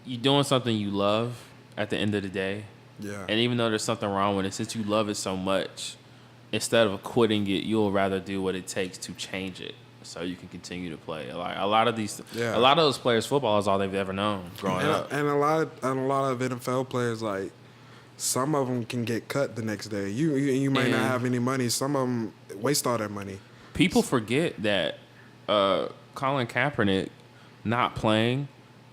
you doing something you love at the end of the day. Yeah. And even though there's something wrong with it, since you love it so much, instead of quitting it, you'll rather do what it takes to change it so you can continue to play. Like a lot of those players, football is all they've ever known growing up. And a lot of NFL players, like, some of them can get cut the next day. You might not And- have any money. Some of them waste all their money. People forget that Colin Kaepernick not playing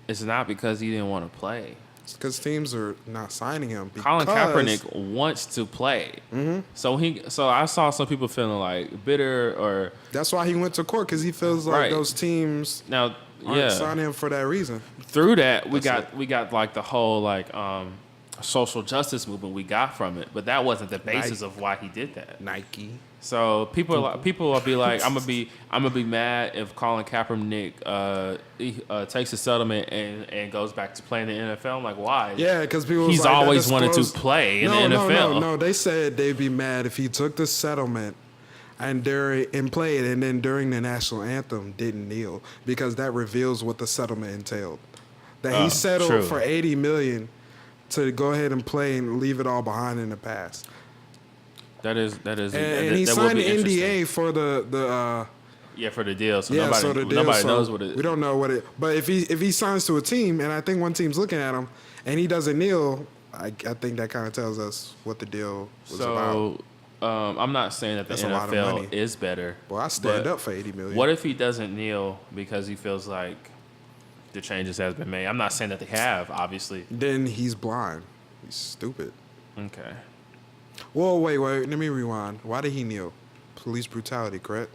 is not because he didn't want to play. It's because teams are not signing him. Colin because- Kaepernick wants to play. Mm-hmm. So I saw some people feeling like bitter or That's why he went to court, because he feels like Right. those teams now. aren't Yeah, signing him for that reason. through that we That's got like the whole like social justice movement we got from it, but that wasn't the basis of why he did that. Nike. So people will be like, I'm gonna be mad if Colin Kaepernick takes a settlement and goes back to playing in the NFL. I'm like, why? Yeah, because people. He's was like, always that wanted to disclosed- play in the NFL. No. They said they'd be mad if he took the settlement and played, and then during the national anthem didn't kneel, because that reveals what the settlement entailed. That he settled true. for $80 million to go ahead and play and leave it all behind in the past. That is, And he that would signed be an interesting. NDA for the for the deal. So yeah, nobody, so the deal. nobody so knows what it. We don't know what it. But if he signs to a team, and I think one team's looking at him, and he doesn't kneel, I think that kind of tells us what the deal was about. So I'm not saying that the That's a lot of money. NFL is better. Well, I stand but up for $80 million. What if he doesn't kneel because he feels like the changes has been made? I'm not saying that they have, obviously. Then he's blind. He's stupid. Okay. Whoa, wait. Let me rewind. Why did he kneel? Police brutality, correct?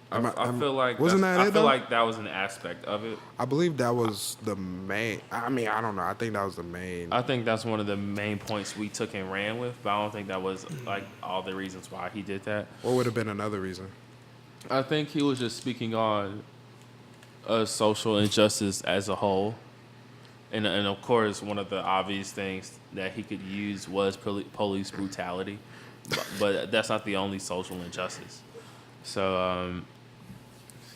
I feel like wasn't that I it, feel though? like that was an aspect of it. I believe that was the main. I mean, I don't know. I think that was the main. I think that's one of the main points we took and ran with, but I don't think that was like all the reasons why he did that. What would have been another reason? I think he was just speaking on social injustice as a whole. And of course, one of the obvious things that he could use was police brutality. But that's not the only social injustice. So,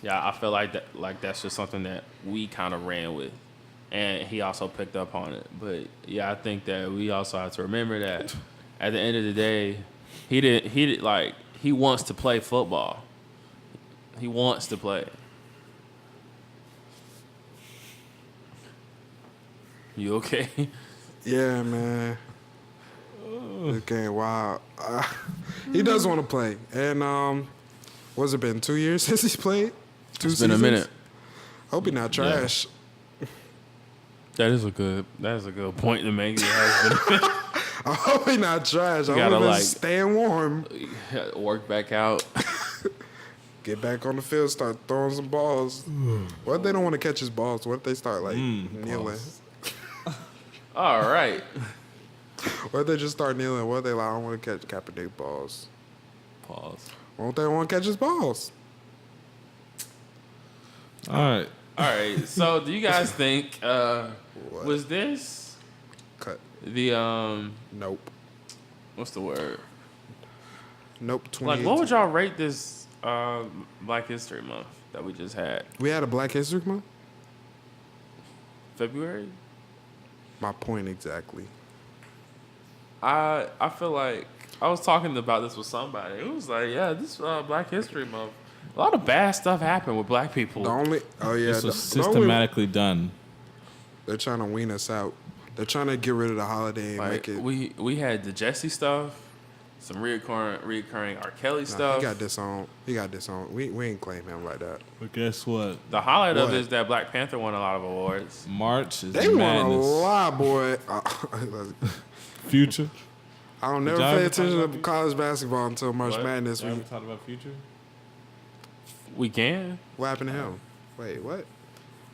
yeah, I feel like that's just something that we kind of ran with. And he also picked up on it. But, yeah, I think that we also have to remember that at the end of the day, he wants to play football. He wants to play. You okay? Yeah, man. This game wild. He does want to play. And what's it been, 2 years since he's played? It's been a minute. Hope he not trash. Yeah. That is a good point to make. It has been. I hope he not trash. I gotta, hope like, he's staying warm. Work back out. Get back on the field, start throwing some balls. What if they don't want to catch his balls? What if they start like kneeling? All right. What if they just start kneeling? What if they like, I don't want to catch Kaepernick balls? Pause. Won't they want to catch his balls? All right. So, do you guys think was this Cut. the Nope. what's the word? Nope. Like, what would y'all rate this Black History Month that we just had? We had a Black History Month? February? My point exactly. I feel like I was talking about this with somebody. It was like, yeah, this Black History Month. A lot of bad stuff happened with black people. This was systematically done. They're trying to wean us out. They're trying to get rid of the holiday and Like, make it. we had the Jesse stuff, some reoccurring R. Kelly stuff. He got this on. We ain't claim him like that. But guess what? The highlight of What? it is that Black Panther won a lot of awards. March is They won a madness. lot, boy. Future. I don't never y'all pay ever talk attention about to college basketball until March What? Madness. Y'all ever talk about Future? We can. What happened to him? Wait, what?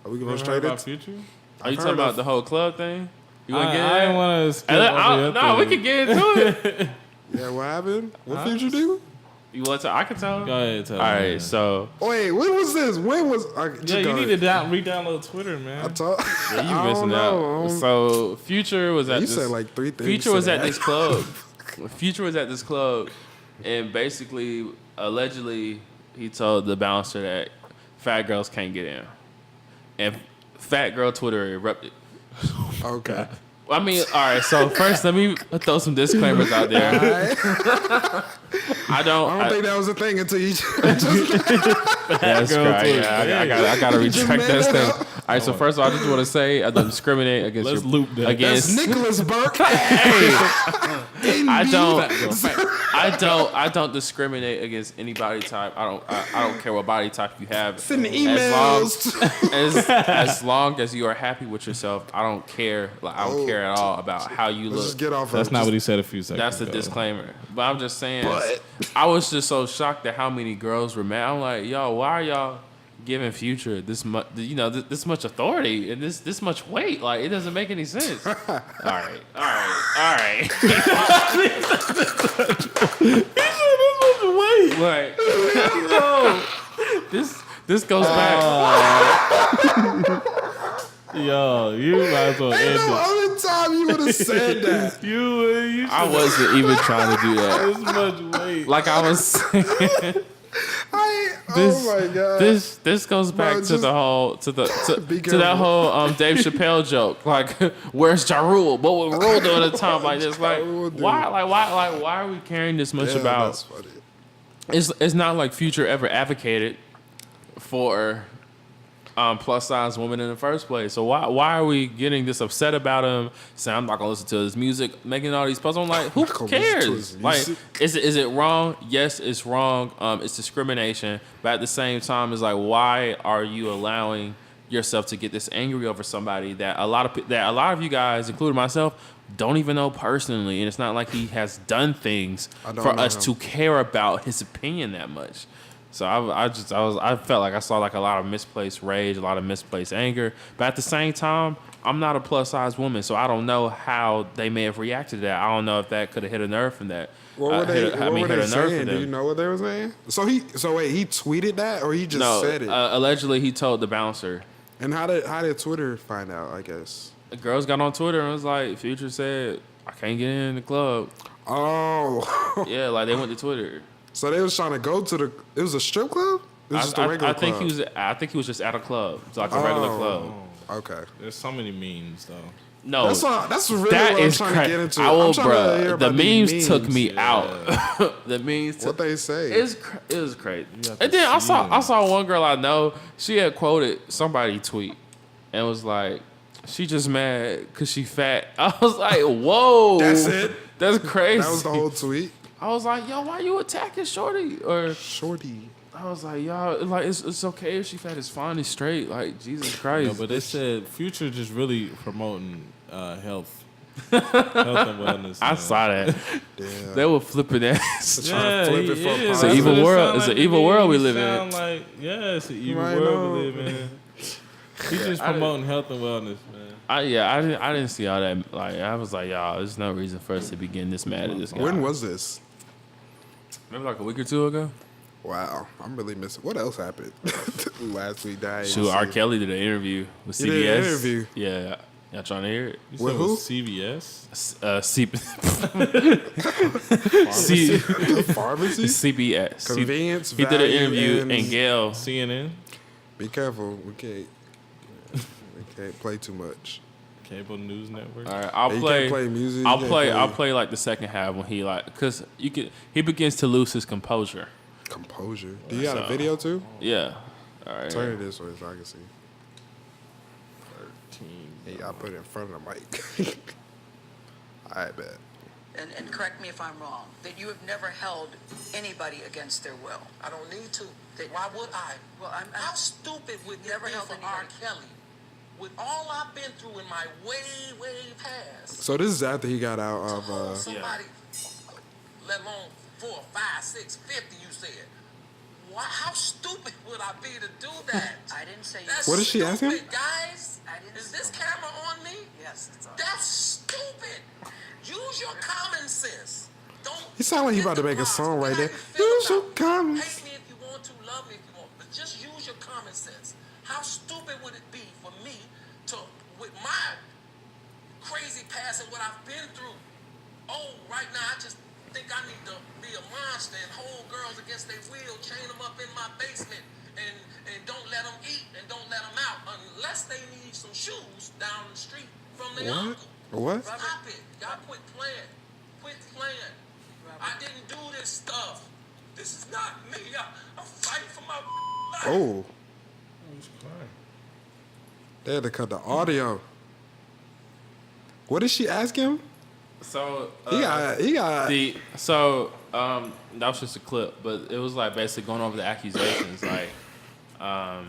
Are we You going ever straight heard about into? Future? Are you I've talking heard about of- the whole club thing? You want to get I in? didn't want to skip And then- over your no, we thing. can get into it. Yeah, what happened? What Huh? Future do? You want to? I can tell. Go ahead, tell All me, right, man. so Wait, when was this? When was? Yeah, you need to re-download Twitter, man. I told. yeah, you I missing don't know. out. So Future was at You this. said like 3 things. Future was at today. this club. Future was at this club, and basically, allegedly, he told the bouncer that fat girls can't get in, and fat girl Twitter erupted. Okay. I mean, all right. So first, let me throw some disclaimers out there. I don't think that was a thing until you. That's girl right. Twitter. Yeah, I gotta just retract made that that thing. up. All right. So first of all, I just want to say I don't discriminate against Let's your loop that. That's against. Nicholas Burke. I don't discriminate against any body type. I don't care what body type you have. Sending emails. As long as you are happy with yourself, I don't care. Like, I don't care at all about how you Let's look. just get off. That's of not just, what he said a few seconds That's the ago. disclaimer. But I'm just saying, But- I was just so shocked at how many girls were mad. I'm like, yo, why are y'all giving Future this much, this much authority and this much weight? Like, it doesn't make any sense. All right. Like, no, this goes back. Yo, you might as well Ain't end no it. other time you would have said that. You I wasn't even trying to do that. this much weight. Like I was saying, Oh my god. this goes back to just the whole to be that careful. whole Dave Chappelle joke. Like, where's Ja Rule? What would Rule do at a time like this? Like, Rule do? why are we caring this much Yeah, about? that's funny. It's not like Future ever advocated for plus size women in the first place. So why are we getting this upset about him? Saying I'm not gonna listen to his music, making all these posts. I'm like, who not gonna listen to cares? his Like, music. is it wrong? Yes, it's wrong. It's discrimination. But at the same time, it's like, why are you allowing yourself to get this angry over somebody that a lot of you guys, including myself, don't even know personally, and it's not like he has done things I don't for know us him. to care about his opinion that much. So I felt like I saw like a lot of misplaced rage, a lot of misplaced anger. But at the same time, I'm not a plus size woman, so I don't know how they may have reacted to that. I don't know if that could have hit a nerve from that. What were they, hit a nerve saying? for Do them. you know what they were saying? So wait, he tweeted that or he just No, said it? allegedly he told the bouncer. And how did Twitter find out? I guess. The girls got on Twitter and was like, Future said, I can't get in the club. Oh, Yeah, like they went to Twitter. so they was trying to go to the. It was a strip club. It was just a regular I think club. I think he was just at a club. It's like a regular club. Okay. There's so many memes though. No, That's really that what I'm is trying to get into. I will, I'm trying to hear bro. The about these memes took me Yeah. out. The memes. What they say? It was crazy. You have to And then I see saw them. one girl I know. She had quoted somebody tweet and was like, "She just mad because she fat." I was like, "Whoa, That's it? That's crazy." That was the whole tweet. I was like, "Yo, why you attacking Shorty?" Or Shorty. I was like, "Y'all, like it's okay if she fat. It's fine. It's straight. Like Jesus Christ." No, but they said Future just really promoting health and wellness. I man. saw that. Damn. They were flipping that. Trying to flip it for a is. It's positive. an evil That's what it world. sound It's an to evil me. world we He live in. sound like, yeah, it's an evil Right world on. we live in. He's just promoting health and wellness, man. I didn't see all that. Like I was like, y'all, there's no reason for us to be getting this mad at this guy. When was this? Maybe like a week or two ago? Wow, I'm really missing. What else happened last week? That I didn't Shoot, R. see. Kelly did an interview with CBS. He did an interview? Yeah. Y'all trying to hear it? You With said it who? was CBS? Pharmacy? CBS. Convenience, He did an value, interview and- and Gail. CNN? Be careful. We can't play too much. Cable News Network? All right, I'll You play. can't play music. you I'll can't play. I'll play like the second half when he like because he begins to lose his composure. Composure. Do you got a So- video too? Yeah. All right. Turn it this way so I can see. Hey, I put it in front of the mic. I bet. and correct me if I'm wrong, that you have never held anybody against their will. I don't need to. Why would I? Well, How stupid would it Never be held for R. anybody. Kelly? With all I've been through in my way past, So this is after he got out to of. hold somebody, let alone 4, 5, 6, 50, you said. Why, how stupid would I be to do that? I didn't say you. That's What did she ask him? stupid, guys. I didn't Is say- this camera on me? Yes, it's on. That's stupid. Use your common sense. Don't. He sound like he forget about to the make a box. song right How there. you feel Use your about it. common- Hate me if you want to, love me if you want, but just use your common sense. How stupid would it be for me to, with my crazy past and what I've been through? Oh, right now I just think I need to be a monster and hold girls against their will, chain them up in my basement, and don't let them eat and don't let them out unless they need some shoes down the street from their What? uncle. What? Stop it. Y'all quit playing. Quit playing. I didn't do this stuff. This is not me. I'm fighting for my life. Oh. They had to cut the audio. What did she ask him? So He got. that was just a clip, but it was like basically going over the accusations. Like, I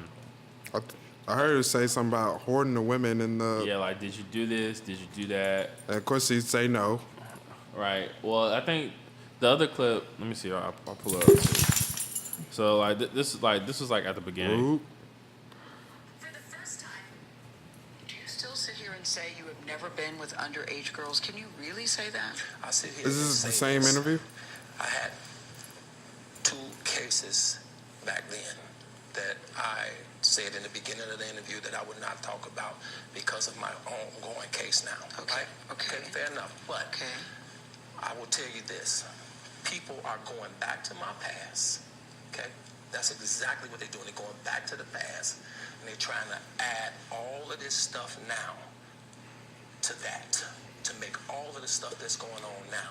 heard her say something about hoarding the women in the. yeah, like did you do this? Did you do that? And of course, he'd say no. Right. Well, I think the other clip. Let me see. I'll pull it up. So like this was like at the beginning. Ooh. For the first time, do you still sit here and say you have never been with underage girls? Can you really say that? I sit here Is and this the say same this. interview? I had 2 cases back then that I said in the beginning of the interview that I would not talk about because of my ongoing case now. Okay, Right? okay. Fair enough. But Okay. I will tell you this. People are going back to my past. Okay? That's exactly what they're doing. They're going back to the past and they're trying to add all of this stuff now to that to make all of the stuff that's going on now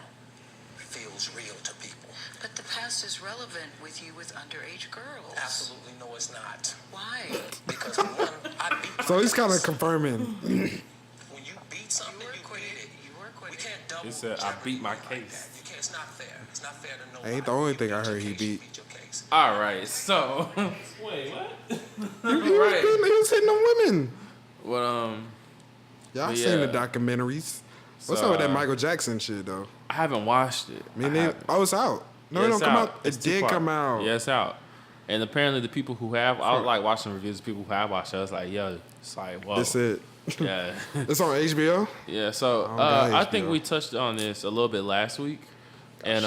feels real to people. But the past is relevant with you with underage girls. Absolutely no, it's not. Why? Because one, I beat So he's kind of myself. confirming. When you beat something, You were you acquitted. beat it. You were acquitted. We can't double He said, "I beat my jeopardy like case." that. You can't. It's not fair. It's not fair to know. Ain't the only thing I heard he You beat. beat your case. All right. So Wait, what? He was hitting them women. what? Y'all But seen yeah. the documentaries. What's So, up with that Michael Jackson shit though? I haven't watched it. I mean, I haven't. oh, it's out. No, Yeah, it it's don't come out. It's It did 2 part. come out. Yeah, it's out. And apparently, the people who have, I like watching reviews of people who have watched it. I was like, yo, it's like, whoa. That's it. Yeah. It's on HBO. Yeah, so I don't got I think HBO. we touched on this a little bit last week, and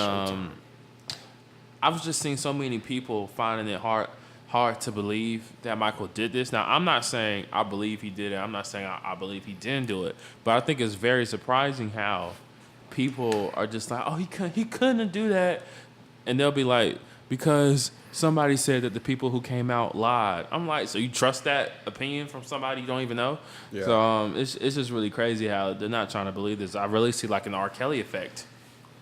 I was just seeing so many people finding it hard to believe that Michael did this. Now, I'm not saying I believe he did it. I'm not saying I believe he didn't do it, but I think it's very surprising how people are just like, oh, he couldn't do that, and they'll be like, because somebody said that the people who came out lied. I'm like, so you trust that opinion from somebody you don't even know? Yeah. So it's just really crazy how they're not trying to believe this. I really see like an R. Kelly effect.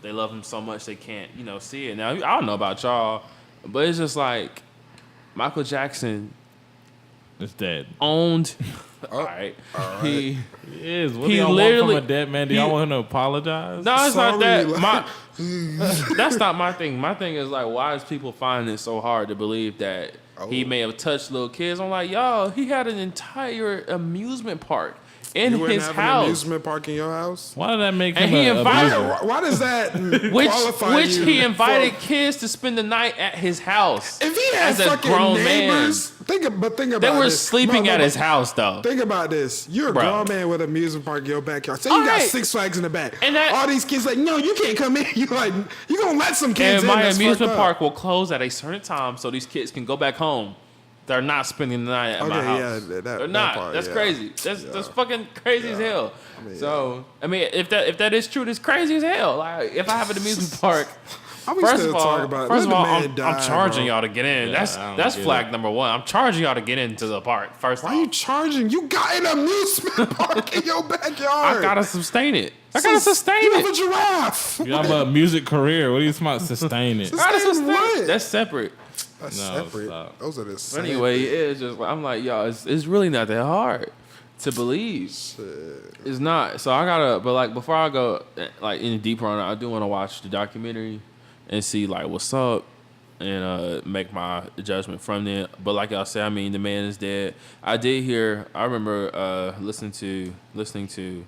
They love him so much they can't, see it. Now, I don't know about y'all, but it's just like Michael Jackson It's dead. owned. All right. He is. What he do y'all want literally- from a dead man? Do y'all want him to apologize? No, it's not that. Sorry, That's not my thing. My thing is like, why is people finding it so hard to believe that he may have touched little kids? I'm like, y'all, he had an entire amusement park in You wouldn't his have an house, amusement park in your house? Why did that make And him he a invited- abuser? Why does that qualify which you he invited for- kids to spend the night at his house. If he had as a fucking grown neighbors, think about they this. were sleeping No, at no, his house though. Think about this. You're a Bro. grown man with an amusement park in your backyard. Say you All got right. Six Flags in the back. And that- all these kids like, no, you can't come in. You like, you gonna let some kids And in? my That's amusement fucked up. park will close at a certain time so these kids can go back home. They're not spending the night at my Okay, house. yeah, They're that not. part, That's yeah. crazy. That's fucking crazy as hell. mean, I mean, if that is true, that's crazy as hell. Like, if I have an amusement park, I mean, first still of all, talk about it. Let the man I'm die, charging bro. y'all to get in. Yeah, I don't that's get flag it. number one. I'm charging y'all to get into the park. First Why off, are you charging? You got an amusement park in your backyard. I gotta sustain it. I gotta sustain You have a it. giraffe. You have a music career. What are you smart sustain it? I gotta Sustain sustain what? it. That's separate. That's No, separate. stop. Those are the But same. anyway, it's just I'm like, y'all, it's really not that hard to believe. It's not. So I gotta, but like before I go like any deeper on it, I do want to watch the documentary and see like what's up and make my judgment from there. But like y'all said, I mean, the man is dead. I remember listening to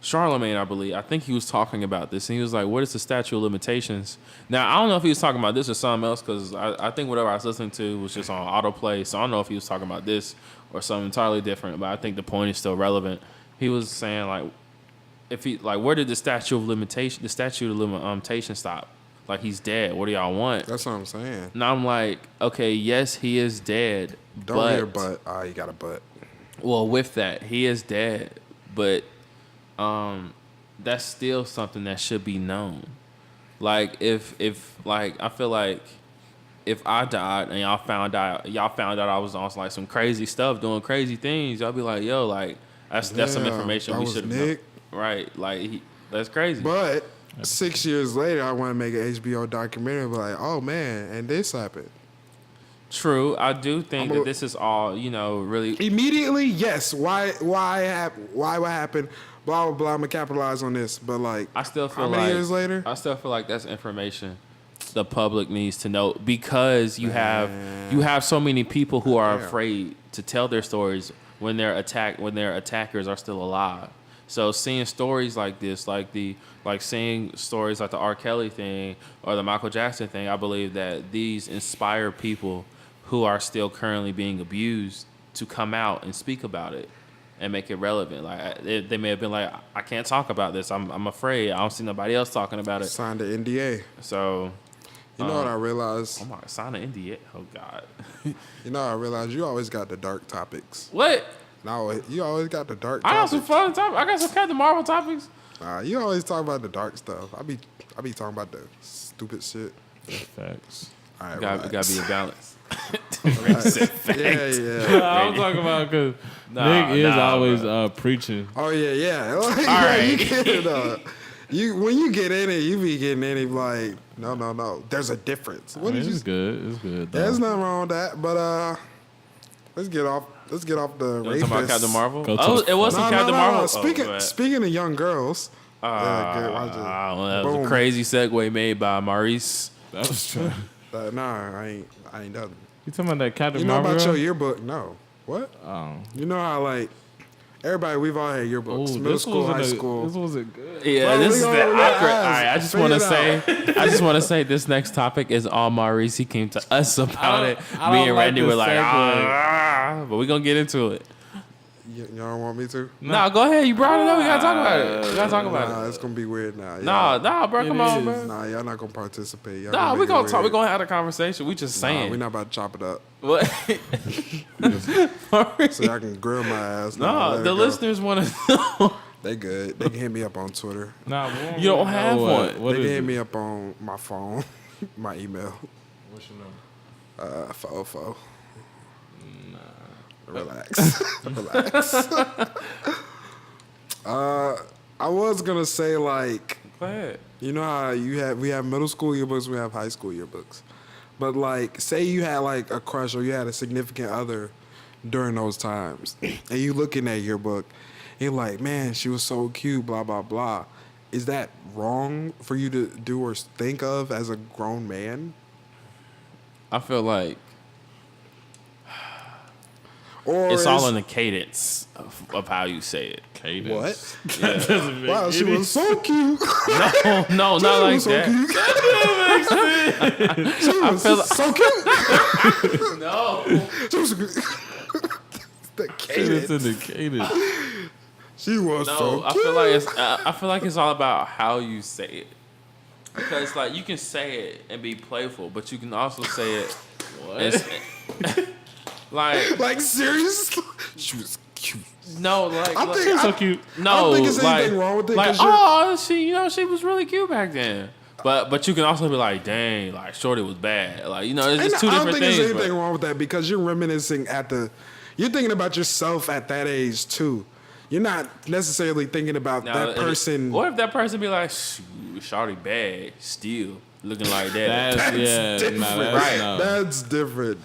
Charlemagne, I believe. I think he was talking about this, and he was like, "What is the statute of limitations?" Now, I don't know if he was talking about this or something else, because I think whatever I was listening to was just on autoplay, so I don't know if he was talking about this or something entirely different, but I think the point is still relevant. He was saying, like, where did the statute of limitation stop? Like, he's dead. What do y'all want? That's what I'm saying. And I'm like, okay, yes, he is dead, Don't hear but. Ah, you got a but. well, with that, he is dead, but that's still something that should be known. Like if like I feel like if I died and y'all found out I was on like some crazy stuff, doing crazy things, y'all be like, yo, like that's some Yeah, information that we was should have known. Nick. Right? Like that's crazy. But 6 years later, I want to make an HBO documentary. But like, oh man, and this happened. True, I do think I'm a- that this is all really. Immediately, yes. Why what happened? Blah blah blah. I'm gonna capitalize on this. But like, I still feel how many like years later? I still feel like that's information the public needs to know, because you have so many people who are Damn. afraid to tell their stories when their attackers are still alive. So seeing stories like this, seeing stories like the R. Kelly thing or the Michael Jackson thing, I believe that these inspire people who are still currently being abused to come out and speak about it and make it relevant. Like they may have been like, I can't talk about this. I'm afraid. I don't see nobody else talking about it. Signed the NDA. So, You know what I realized? oh my, sign an NDA. Oh God. You know what I realized? You always got the dark topics. What? No, you always got the dark I got topics. some fun topics. I got some Captain Marvel topics. Nah, you always talk about the dark stuff. I be talking about the stupid shit. Facts. All right, Gotta relax. be a balance. Yeah. I'm talking about because Nah, Nick is nah, always preaching. Oh yeah. All right. You get it. When you get in it, you be getting in it like, no. There's a difference. What did you? It's good. It's good. Though. There's nothing wrong with that. But let's get off the You talking about rapists. Captain Marvel? Go to Oh, the- it was some Captain Marvel. Speaking of young girls, That was boom. a crazy segue made by Maurice. That was true. Nah, I ain't done. You talking about that Captain You know Marvel? about your yearbook? No. What? Oh. You know how like everybody we've all had yearbooks, Ooh, middle school, high This school. wasn't good. Yeah, Bro, this we is gonna the relax. awkward. All right, Figure it I just want to say this next topic is all Maurice. He came to us about it. I Me don't and like Randy this were like, segue. but we're gonna get into it. Y'all don't want me to? No, go ahead. You brought it up. We gotta talk about it. We gotta talk about Nah, it. it's gonna be weird now. Nah, bro. Come on, bro. Nah, y'all not gonna participate. Y'all Nah, make we it gonna talk. weird. We gonna have a conversation. We just Nah, saying. we not about to chop it up. What? So y'all can grill my ass. Nah, No, let it the go. listeners want to know. They good. They can hit me up on Twitter. Nah, You don't have one. What They is can hit it? me up on my phone, my email. What's your number? 404. Nah. Relax. Relax. I was gonna say like, Go ahead. you know how we have middle school yearbooks, we have high school yearbooks, but like, say you had like a crush or you had a significant other during those times, and you look in that yearbook, and you're like, man, she was so cute, blah blah blah. Is that wrong for you to do or think of as a grown man? I feel like Or it's all in the cadence of how you say it. what? Yeah. Wow, she was so cute. No, not like so that. Cute. She was so cute. No. She was the cadence. It's indicated. She was so No, cute. I feel like it's all about how you say it. Because like you can say it and be playful, but you can also say it Like seriously, she was cute. no, like I think so cute. no, I don't think there's like, anything wrong with it. like 'Cause she was really cute back then. But you can also be like, dang, like shorty was bad. Like it's just two I don't different think things. there's anything but- wrong with that because you're reminiscing you're thinking about yourself at that age too. You're not necessarily thinking about Now, that person. What if that person be like, shoot, shorty bad, still looking like that? That's different. Right. No. That's different.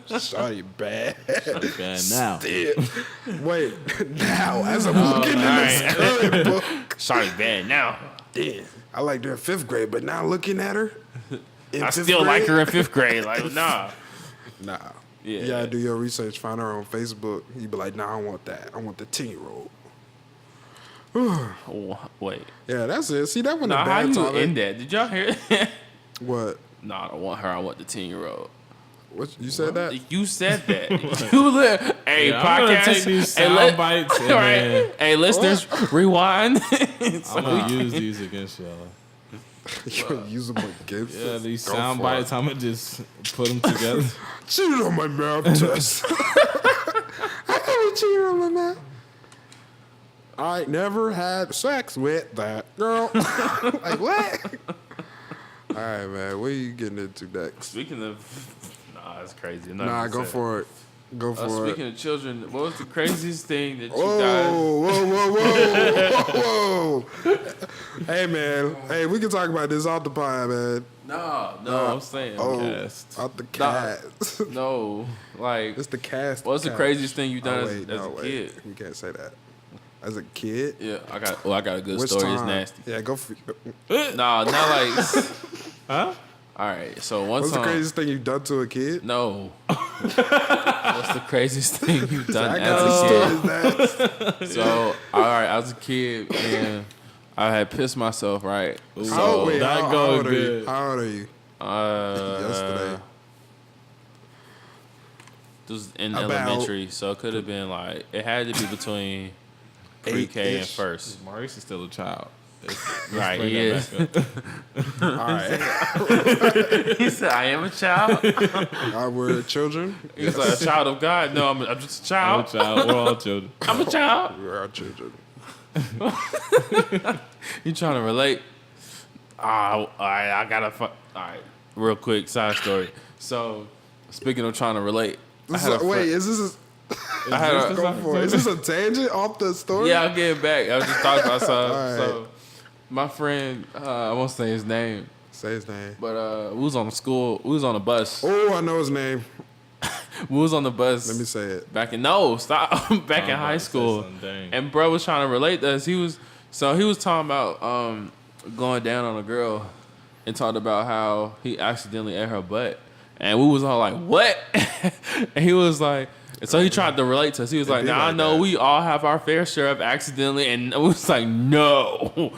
Sorry, bad. Bad now. Wait, now as I'm looking in this current book, Shorty bad now. damn, I liked her in 5th grade, but now looking at her, in I 5th still like grade, her in 5th grade. Like, nah. Nah. Yeah. You gotta do your research, find her on Facebook. You be like, nah, I want that. I want the 10-year-old. Oh, wait. Yeah, that's it. See, that wasn't Nah, a how bad you topic. end that? Did y'all hear that? What? Nah, I don't want her. I want the 10-year-old. What? You said that? You said that. Hey, Yeah, I'm gonna podcast. take these Hey, sound bites and then Hey, listeners, rewind. I'm gonna use these against y'all. You're use them against Yeah, us? these Go sound for bites. it. I'm gonna just put them together. Cheated on my math test. I never cheated on my math. I never had sex with that girl. Like, what? All right, man. What are you getting into next? Speaking of, nah, it's crazy. Nah, go for it. Go for it. Speaking of children, what was the craziest thing that you guys? Whoa. Hey, man. Hey, we can talk about this off the pod, man. No, I'm saying. Cast. Out the cast. No, like, It's the cast. what's the cast. craziest thing you've done Wait, as a kid? You can't say that. As a kid? Yeah, I got a good Which story. time? It's nasty. Yeah, go for Nah, not like. Huh? All right. So one What's time. the craziest thing you've done to a kid? No. What's the craziest thing you've done I as got a some kid? stories, man. So, all right, as a kid, man, I had pissed myself, right? How So, old are you? good. How old are you? Yesterday. This was in About- elementary, so it could have been like, it had to be between pre-K and 8-ish. first. Maurice is still a child. Right, bring he that is. back up. All right. He said, I am a child. We're children. He's like, a child of God. No, I'm just a I'm a child. child. We're all children. I'm a child. We're our children. You trying to relate? All right, I gotta. All right, real quick side story. So, speaking of trying to relate, Is this I had a, go for it? Is this a tangent off the story? yeah, I'm getting back. I was just talking about something. All right. So, my friend, I won't say his name, Say his name. but we was on a bus. Oh, I know his name. We was on the bus. Let me say it. Back in back in high school, Dang. and bro was trying to relate to us. He was talking about going down on a girl, and talked about how he accidentally ate her butt, and we was all like, "What?" And he was like, and so he tried to relate to us. He was like, be "Now I like know that. we all have our fair share of accidentally," and we was like, "No,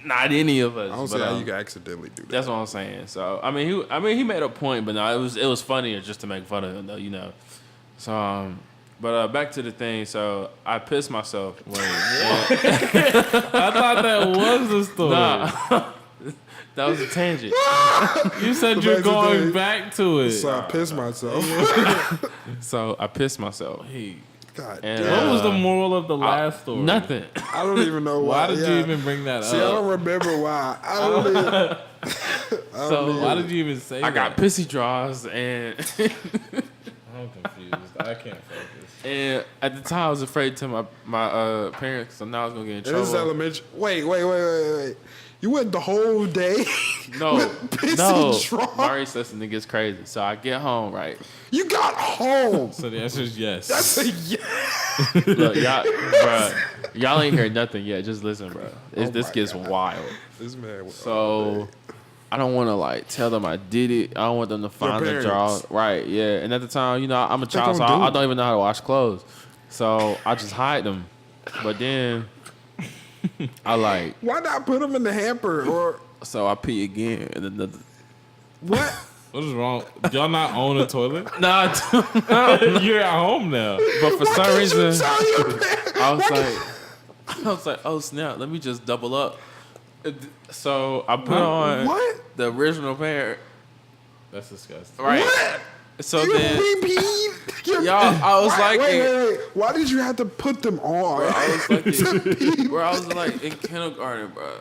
not any of us." I don't see how you can accidentally do that. That's what I'm saying. So I mean, he made a point, but no, it was funnier just to make fun of him, though, you know. So, but back to the thing. So I pissed myself. Wait, what? I thought that was the story. Nah, that was a tangent. You said you're Back to going the- back to it. So I pissed myself. So I pissed myself. God And, damn. What was the moral of the last story? Nothing. I don't even know why. Why did you even bring that See, I up? don't remember why. I don't even. So Why did you even say I that? got pissy draws, and I'm confused. I can't focus. and at the time I was afraid to tell my parents, so now I was gonna get in This is trouble. elementary. Wait. You went the whole day? No, pissy draws? Maurice, listen, it gets crazy. So I get home, right? You got home. So the answer is yes. That's a yes. Look, y'all ain't heard nothing yet. Just listen, bro. This my gets God. wild. This man. So I don't want to like tell them I did it. I don't want them to find the parents. draw. Right? Yeah. And at the time, you know, I'm a child, so gonna do? I don't even know how to wash clothes. So I just hide them. But then I like, Why not put them in the hamper or so I pee again. And then what? What is wrong? Y'all not own a toilet? nah, You're at home now. but for Why some can't reason, you tell your parents? I was like, oh snap, let me just double up. So I put on What? the original pair. That's disgusting. Right. What? So You then, repeat? y'all, I was like, Wait. Why did you have to put them on? Bro, I was like in kindergarten, bro.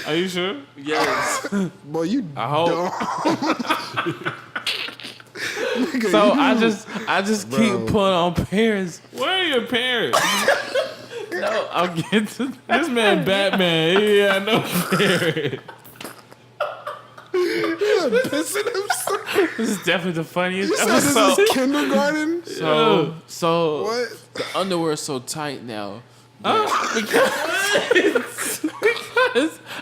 Are you sure? Yes. Boy, you I hope. dumb. Nigga, So you- I just keep putting on pairs. Where are your parents? No, I'm getting to that. This man Batman. Yeah, no parents. pissing himself. This is definitely the funniest You said this episode. is kindergarten? So What? the underwear is so tight now. Because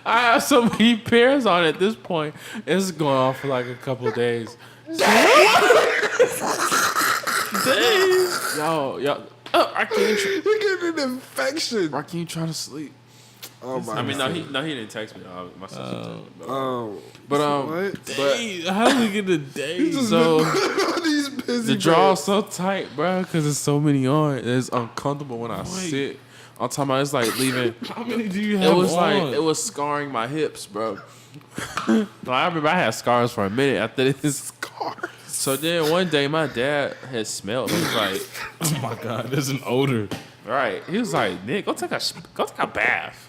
I have so many pairs on at this point. It's going on for like a couple of days. Yo, I can't. You're getting an infection. Raheem trying to sleep. Oh my I mean, God. no, he didn't text me. My sister texted me. Oh. But What? Hey, how did we get a day? So These busy the draw's so tight, bro, because there's so many on. It's uncomfortable when I sit. I'm talking about it's like leaving. How many do you have It was on? like it was scarring my hips, bro. No, I remember I had scars for a minute after this. Scars. So then one day my dad had smelled. He was like, Oh my God, there's an odor. right. He was like, Nick, go take a bath.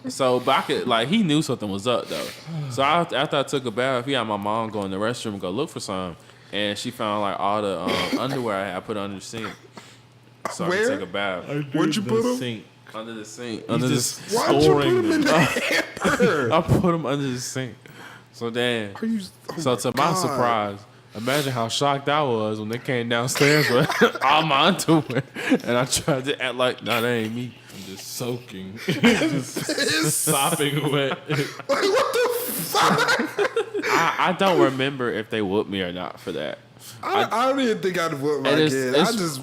So, but I could, like, he knew something was up though. So after I took a bath, he had my mom go in the restroom and go look for some, and she found like all the underwear I had put under the sink. So I Where? could take a bath Where'd you put 'em? Sink. under the sink. He's Under the just Why'd you put storing him in them. the hamper? I put them under the sink. So then, Are you, oh so to my God. surprise, imagine how shocked I was when they came downstairs with all my underwear, and I tried to act like, nah, that ain't me. I'm just soaking. just sopping wet. Like, what the fuck? I don't remember if they whooped me or not for that. I don't even think I'd whoop my And kid. I it's- just.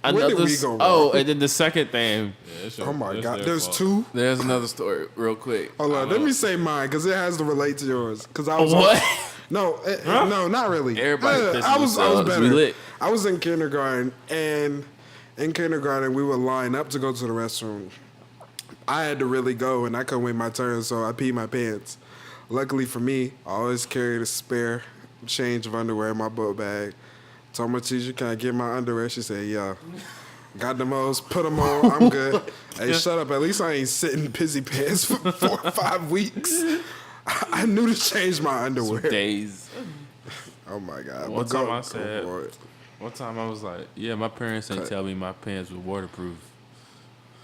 When did we go wrong? Oh, and then the second thing, Yeah, it's your- Oh my it's God. their There's fault. two? there's another story real quick. Hold on. Let me say mine because it has to relate to yours. Because I was. What? No, no, not really. Everybody pissing I was themselves. better. We lit. I was in kindergarten, and in kindergarten we would line up to go to the restroom. I had to really go, and I couldn't wait my turn, so I peed my pants. Luckily for me, I always carried a spare change of underwear in my book bag. Told my teacher, "Can I get my underwear?" She said, "Yeah." Got the most, put them on. I'm good. Hey, shut up. At least I ain't sitting in pissy pants for 4 or 5 weeks. I knew to change my underwear. Days. Oh my God. One But go- time I go said- for it. One time I was like, yeah, my parents didn't tell me my pants were waterproof.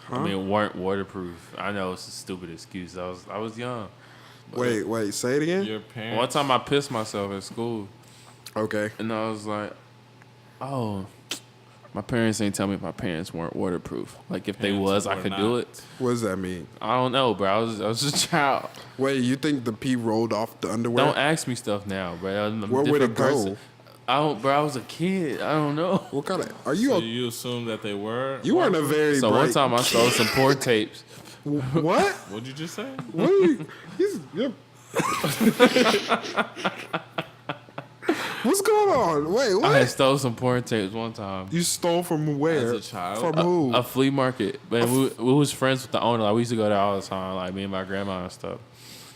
Huh? I mean, weren't waterproof. I know it's a stupid excuse. I was young. Wait, say it again? Your parents. One time I pissed myself at school, Okay. and I was like, oh, my parents ain't tell me my pants weren't waterproof. Like if they Pants was, I were could not. do it. What does that mean? I don't know, bro. I was a child. Wait, you think the pee rolled off the underwear? Don't ask me stuff now, bro. I'm a Where would different it go? person. I don't, bro. I was a kid. I don't know. What kind of? Are you? So A, you assume that they were? you weren't a very. So bright, one time I stole some porn tapes. What? What'd you just say? What? Are you, you're, what's going on? Wait, what? I had stole some porn tapes one time. You stole from where? As a child? From who? A flea market, but we was friends with the owner. Like we used to go there all the time, like me and my grandma and stuff.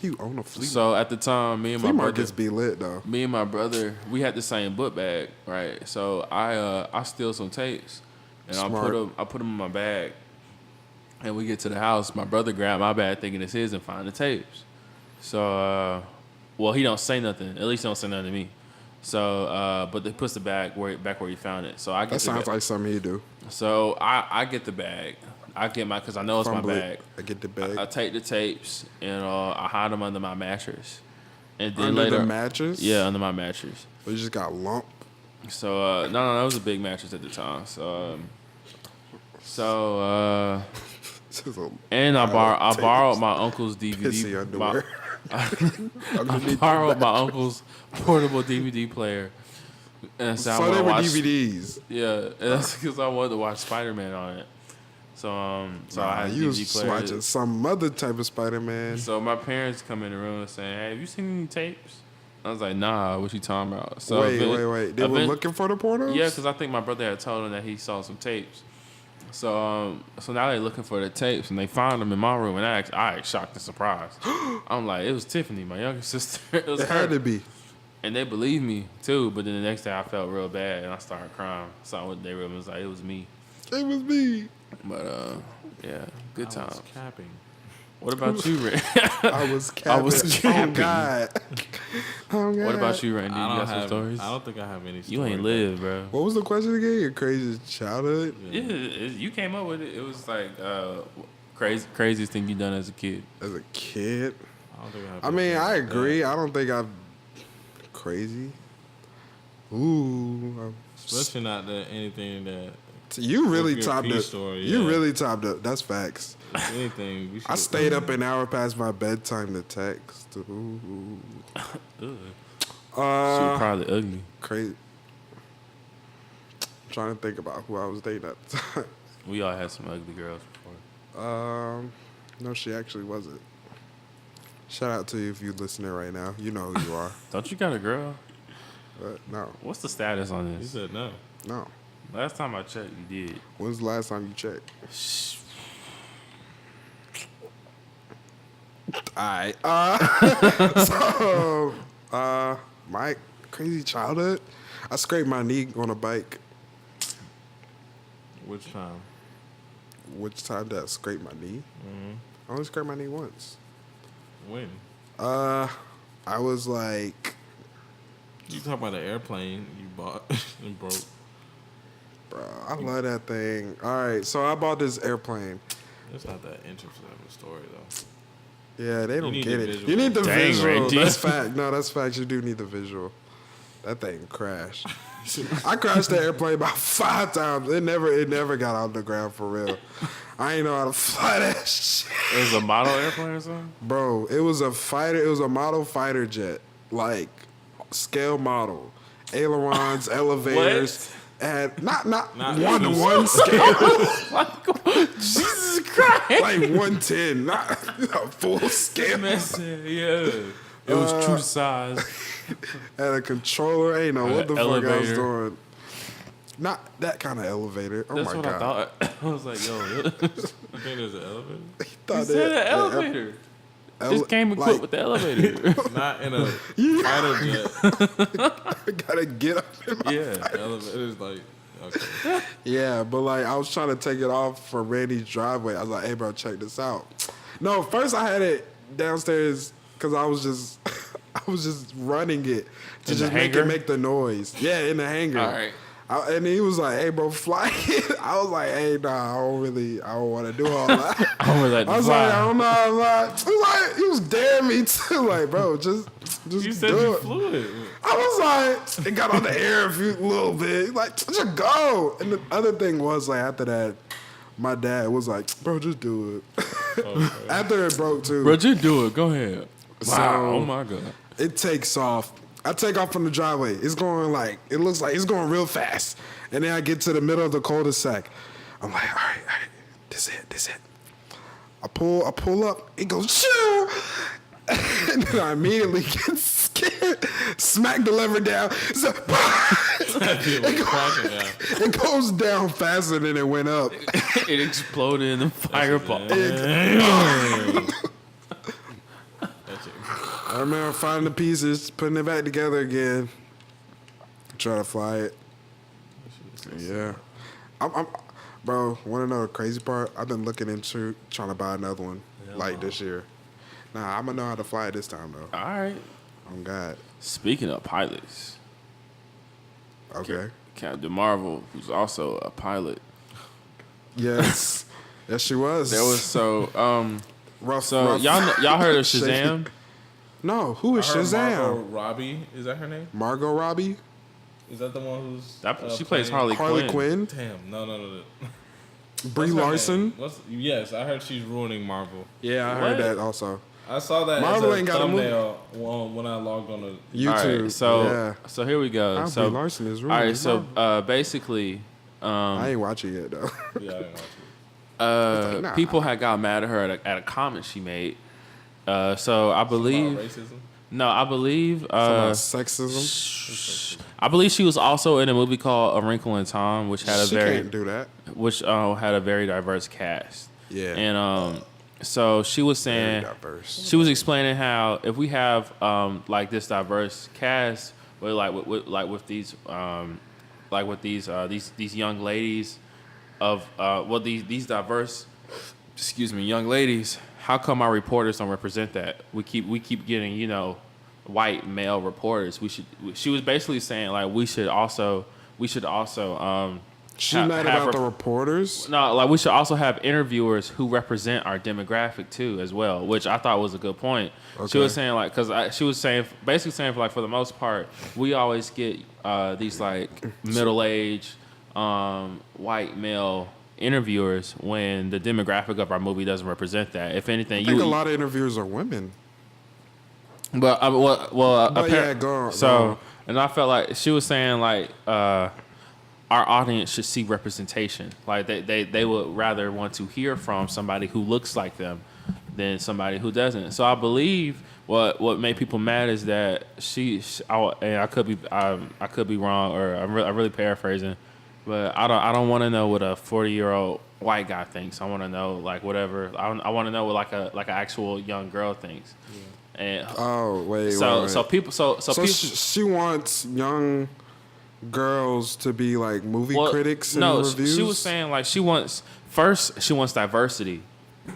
You own a flea. So at the time, me and Flea my brother, markets be lit though. me and my brother, we had the same book bag, right? So I steal some tapes, and Smart. I put them in my bag, and we get to the house. My brother grabbed my bag thinking it's his and find the tapes. So Well, he don't say nothing. At least he don't say nothing to me. So, but they puts the bag back where he found it. So I get That sounds like something you do. So I get the bag. I get because I know it's Fumble my it. bag. I get the bag. I take the tapes and I hide them under my mattress. And then Under later, the mattress? Yeah, under my mattress. You just got lump. So no, that was a big mattress at the time. And I borrowed my uncle's Pissy DVD. underwear. I borrowed my uncle's portable DVD player. And so So I they were watch, DVDs. Yeah, and that's because I wanted to watch Spider-Man on it. So I had a you DVD was player. watching some other type of Spider-Man. So my parents come in the room and saying, "Hey, have you seen any tapes?" I was like, "Nah, what you talking about?" So wait. They were looking for the pornos? Yeah, because I think my brother had told him that he saw some tapes. So now they're looking for the tapes and they found them in my room and I act shocked and surprised. I'm like, it was Tiffany, my younger sister. It was It her. had to be. And they believed me too. But then the next day I felt real bad and I started crying. So I went to their room and was like, it was me. It was me. But yeah, good I times. was capping. What about you, Ray? I was capping. Oh, God. Oh, God. What about you, Randy? You I got don't some have. stories? I don't think I have any. You ain't stories. live, bro. What was the question again? Your crazy childhood? Yeah, you came up with it. It was like craziest thing you done as a kid. As a kid? I don't think I have. I mean, anything I like agree. that. I don't think I'm crazy. Ooh. Especially not anything that. You really Your topped pee it. story, You yeah. really topped it. That's facts. Anything. We I should- stayed up an hour past my bedtime to text. Ooh. She was probably ugly. Crazy. I'm trying to think about who I was dating at the time. We all had some ugly girls before. No, she actually wasn't. Shout out to you if you're listening right now. You know who you are. Don't you got a girl? But no, What's the status on He this? said no. no. Last time I checked, you did. When's the last time you checked? Alright. My crazy childhood. I scraped my knee on a bike. Which time? Which time did I scrape my knee? I only scraped my knee once. When? I was like, You talking about the airplane you bought and broke? bro, I love that thing. All right, so I bought this airplane. It's not that interesting of a story though. Yeah, they don't need get the it. visual. You need the Dang, visual. Randy. That's fact. No, that's fact. You do need the visual. That thing crashed. I crashed the airplane about 5 times. It never got out the ground for real. I ain't know how to fly that shit. It was a model airplane or something? Bro, it was a fighter. It was a model fighter jet, like scale model, ailerons, elevators, and not Not 1-to-1 scale, Jesus Christ! like 110, not a full scale. Yeah. It was true to size. Had a controller. I ain't know what the fuck I was elevator. doing. Not that kind of elevator. Oh That's my what god! I thought. I was like, yo, I think there's an elevator. you Thought said that- an elevator. Just came equipped like- with the elevator. Not in a fighter jet. Gotta get up in my yeah. Elevator's like okay. Yeah, but like I was trying to take it off for Randy's driveway. I was like, "Hey, bro, check this out." No, first I had it downstairs because I was just running it to In the just hangar? make the noise. Yeah, in the hangar. All right. And he was like, "Hey, bro, fly it." I was like, "Hey, nah, I don't want to do all that." I was like, I was like, "I don't know." He was daring me to, like, bro, just you said do you it. flew it. I was like, it got on the air a little bit. Like, just go. And the other thing was, like, after that, my dad was like, bro, just do it. Okay. After it broke, too. Bro, just do it. Go ahead. So- Wow. Oh, my God. It takes off. I take off from the driveway. It's going like, it looks like it's going real fast. And then I get to the middle of the cul-de-sac. I'm like, all right. This it. I pull up. It goes, shoo! And then I immediately get scared. Smack the lever down. So, it goes down faster than it went up. It exploded in the fireball. I remember finding the pieces, putting it back together again, trying to fly it. Yeah. Bro, want to know the crazy part? I've been looking into trying to buy another one this year. Nah, I'm going to know how to fly it this time, though. All right. Oh God. Speaking of pilots, Okay. Captain Marvel, who's also a pilot. Yes. Yes, she was. There was rough. y'all heard of Shaky. Shazam? No, who is I heard Margot Shazam? Robbie, is that her name? Margot Robbie? Is that the one who's She plays playing- Harley Quinn. Damn, no. Brie What's her Larson? name? Yes, I heard she's ruining Marvel. Yeah, I heard that also. I saw that Marvel as a ain't got a movie. thumbnail when I logged on the YouTube. All right, yeah. so here we go. Brie So Larson is all ruining right, so Marvel. basically, I ain't watching it though. Yeah, I didn't watch it. Nah. people had got mad at her at a comment she made. So I believe About racism. no, I believe About sexism. I believe she was also in a movie called A Wrinkle in Time, which had She can't do that. had a very diverse cast. Yeah. And so she was saying, Very diverse. she was explaining how if we have like this diverse cast, with these young ladies of these diverse, young ladies, how come our reporters don't represent that? We keep getting white male reporters. She was basically saying like we should also She mad about the reporters? no, like we should also have interviewers who represent our demographic too, as well, which I thought was a good point. She Okay. was saying like, she was saying for the most part, we always get these like middle-aged white male interviewers when the demographic of our movie doesn't represent that. If anything, I think a lot of interviewers are women. But yeah, go on. So, and I felt like she was saying like our audience should see representation. Like they would rather want to hear from somebody who looks like them than somebody who doesn't. So I believe what made people mad is that I could be wrong, or I'm really paraphrasing, but I don't want to know what a 40-year-old white guy thinks. I want to know like whatever. I want to know what like an actual young girl thinks. Yeah. And wait. so people She wants young girls to be like movie critics and no, reviews. she was saying like she wants diversity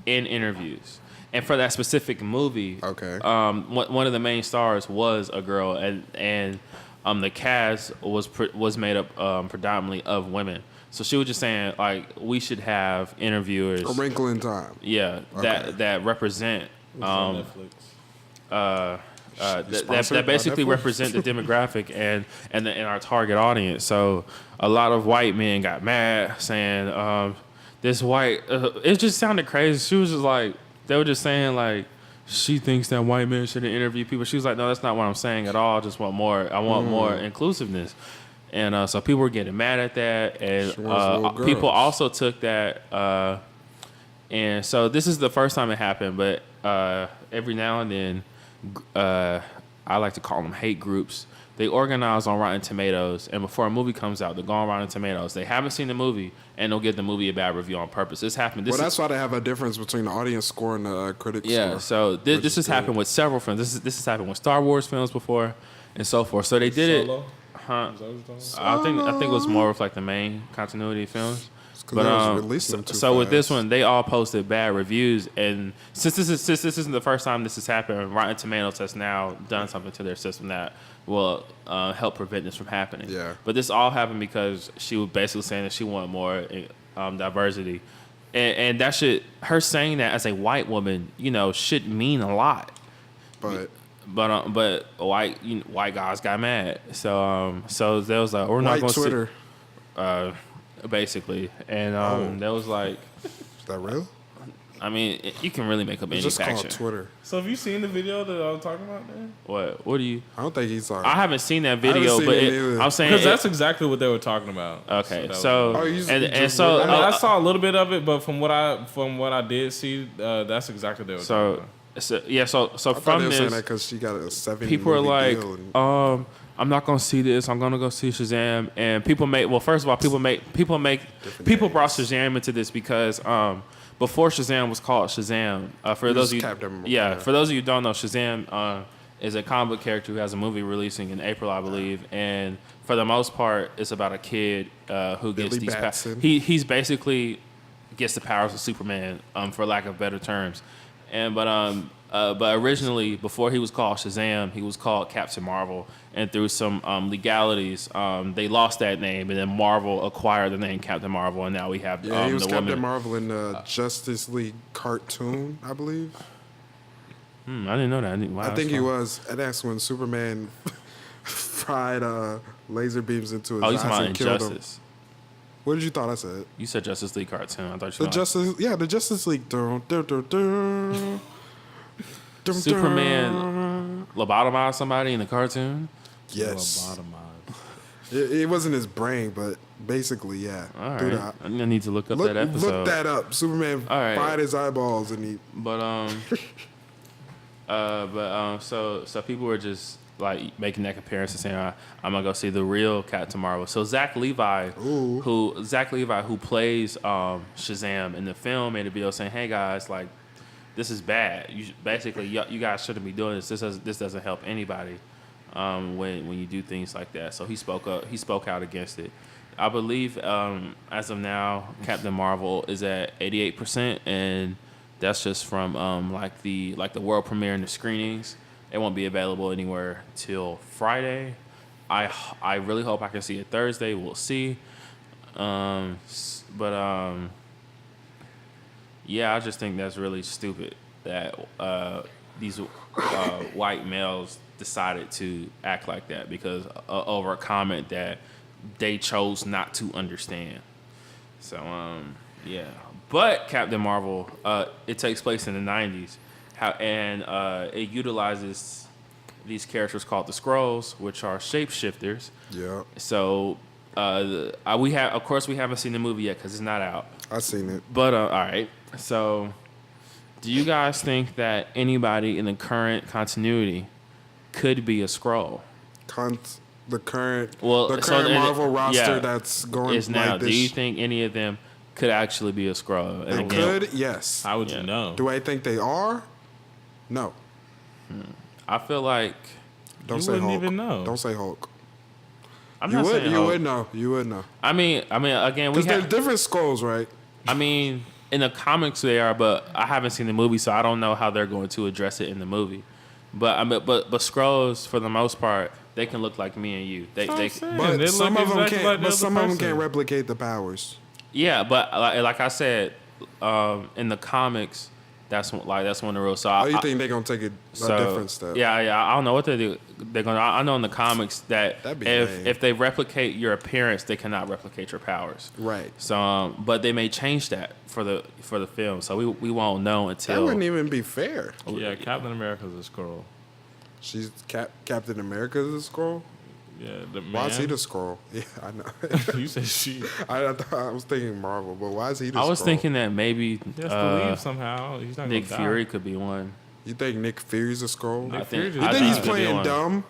in interviews, and for that specific movie, Okay. One of the main stars was a girl, and the cast was made up predominantly of women. So she was just saying like we should have interviewers. A Wrinkle in Time. Yeah, Okay. that represent. On Netflix. That Sponsored by basically Netflix? represent the demographic and our target audience. So a lot of white men got mad saying this white. It just sounded crazy. She was just like they were just saying like she thinks that white men shouldn't interview people. She was like, no, that's not what I'm saying at all. I just want more. I want more inclusiveness. And so people were getting mad at that, and She wants little girls. people also took that. And so this is the first time it happened, but every now and then, I like to call them hate groups. They organize on Rotten Tomatoes, and before a movie comes out, they go on Rotten Tomatoes. They haven't seen the movie, and they'll give the movie a bad review on purpose. This happened. That's why they have a difference between the audience score and the critics score. Yeah, so this has happened with several films. This has happened with Star Wars films before, and so forth. So they did Solo? it. Huh? Is that what you're talking about? I think it was more of like the main continuity films. 'Cause they was releasing them too so with this fast. one, they all posted bad reviews, and since this isn't the first time this has happened, Rotten Tomatoes has now done something to their system that will help prevent this from happening. Yeah. But this all happened because she was basically saying that she wanted more diversity, and that her saying that as a white woman, should mean a lot. But But white guys got mad, so there was like we're not white going to Twitter. basically, and there was like, Is that real? I mean, you can really make up It's any just faction. called Twitter. So have you seen the video that I was talking about, man? What do you? I don't think he's talking. I haven't seen that haven't video, seen but it either. I'm saying Because that's exactly what they were talking about. okay. that So was- Oh, you just- and just so read I mean, I saw a little bit of it, but from what I did see, that's exactly what they were talking about. So I thought from they were saying this, that because she got a 7 people are movie like, deal and I'm not gonna see this. I'm gonna go see Shazam. And people first of all, people brought Shazam into this because before Shazam was called Shazam. For those of you, for those of you who don't know, Shazam is a comic book character who has a movie releasing in April, I believe. And for the most part, it's about a kid who gets Billy these. Batson. He's basically gets the powers of Superman, for lack of better terms. And But originally, before he was called Shazam, he was called Captain Marvel. And through some legalities, they lost that name. And then Marvel acquired the name Captain Marvel. And now we have He was the Captain woman. Marvel in the Justice League cartoon, I believe. I didn't know that. Wow, I think he was. And that's when Superman fried laser beams into his Oh, eyes he's talking about and killed him. Injustice. What did you thought I said? You said Justice League cartoon. I thought you The Justice League. Dun, dun, dun, dun. Dun, Superman lobotomized somebody in the cartoon. Yes. Lobotomized. It wasn't his brain, but basically, yeah. All Do right, that. I need to look up Look, that episode. look that up. Superman All right. fried his eyeballs and he. But so people were just like making that comparison, saying I'm gonna go see the real Captain Marvel. So Zach Levi, who plays Shazam in the film, made a video saying, "Hey guys, like this is bad. You guys shouldn't be doing this. This doesn't help anybody when you do things like that." So he spoke up. He spoke out against it. I believe as of now, Captain Marvel is at 88%, and that's just from like the world premiere and the screenings. It won't be available anywhere till Friday. I really hope I can see it Thursday. We'll see. Yeah, I just think that's really stupid that these white males decided to act like that because over a comment that they chose not to understand. So, yeah. But Captain Marvel, it takes place in the 90s. It utilizes these characters called the Skrulls, which are shapeshifters. Yeah. So, we haven't seen the movie yet because it's not out. I seen it. But all right. So, do you guys think that anybody in the current continuity could be a Skrull? The current Marvel roster that's going is now. like this. Do you think any of them could actually be a Skrull? They could, yes. How would you know? Do I think they are? No. I feel like Don't You say wouldn't Hulk. even know. Don't say Hulk. I'm You not would. saying You Hulk. would know. You would know. I mean, again, we Because they're have. different skulls, right? I mean, in the comics they are, but I haven't seen the movie, so I don't know how they're going to address it in the movie. But Skrulls, for the most part, they can look like me and you. They But they some look of them exactly can't. like the But other some of them person. can't replicate the powers. Yeah, but like I said, in the comics, that's one of the rules. So Oh, you think they're gonna take a different step? Yeah. I don't know what they do. They're gonna. I know in the comics that That'd be lame. if they replicate your appearance, they cannot replicate your powers. Right. So, but they may change that for the film. So we won't know That until. wouldn't even be fair. Yeah, Captain America's a Skrull. She's Captain America's a Skrull. Yeah, the man. Why is he the Skrull? Yeah, I know. You said she. I was thinking Marvel, but why is he the Skrull? I was thinking that maybe He has to leave somehow. He's not Nick gonna Fury die. could be one. You think Nick Fury's a Skrull? Nick I think- Fury You just think he's died. could be playing one. dumb?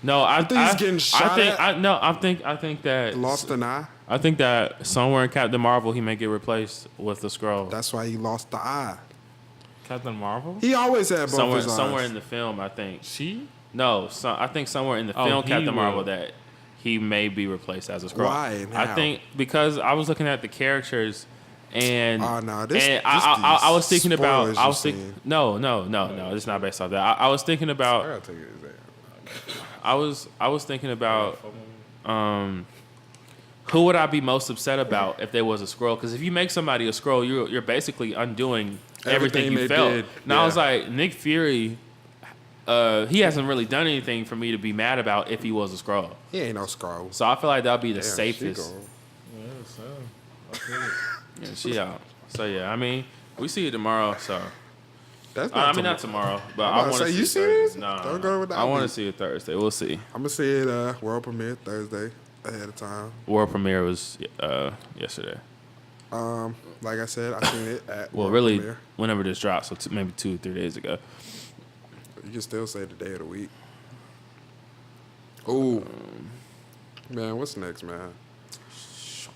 No, I think he's getting shot I think that Lost an eye? I think that somewhere in Captain Marvel he may get replaced with the Skrull. That's why he lost the eye. Captain Marvel. He always had both his eyes. somewhere in the film, I think. She. No, I think somewhere in the Oh, film he Captain Marvel will. that he may be replaced as a Skrull. Why and I how? think because I was looking at the characters and Oh, no, I was thinking about spoilers I you're was thinking seeing. no, it's not based off that. I was thinking I about gotta take his exam. I was thinking about who would I be most upset about if there was a Skrull? Because if you make somebody a Skrull, you're basically undoing everything you they felt. did, Now I was yeah. like, Nick Fury, he hasn't really done anything for me to be mad about if he was a Skrull. He ain't no Skrull. So I feel like that'd be the Damn, she safest. gone. Yeah, she out. So yeah, I mean, we see it tomorrow. So That's I mean, not tomorrow, but I'm I about want to to say, see you it serious? Thursday. No, Don't go without I want me. to see it Thursday. We'll see. I'm gonna see it world premiere Thursday ahead of time. World premiere was yesterday. Like I said, I seen it at Well, world really, premiere. whenever this dropped, so maybe 2 or 3 days ago. You can still say the day of the week. Ooh, man, what's next, man?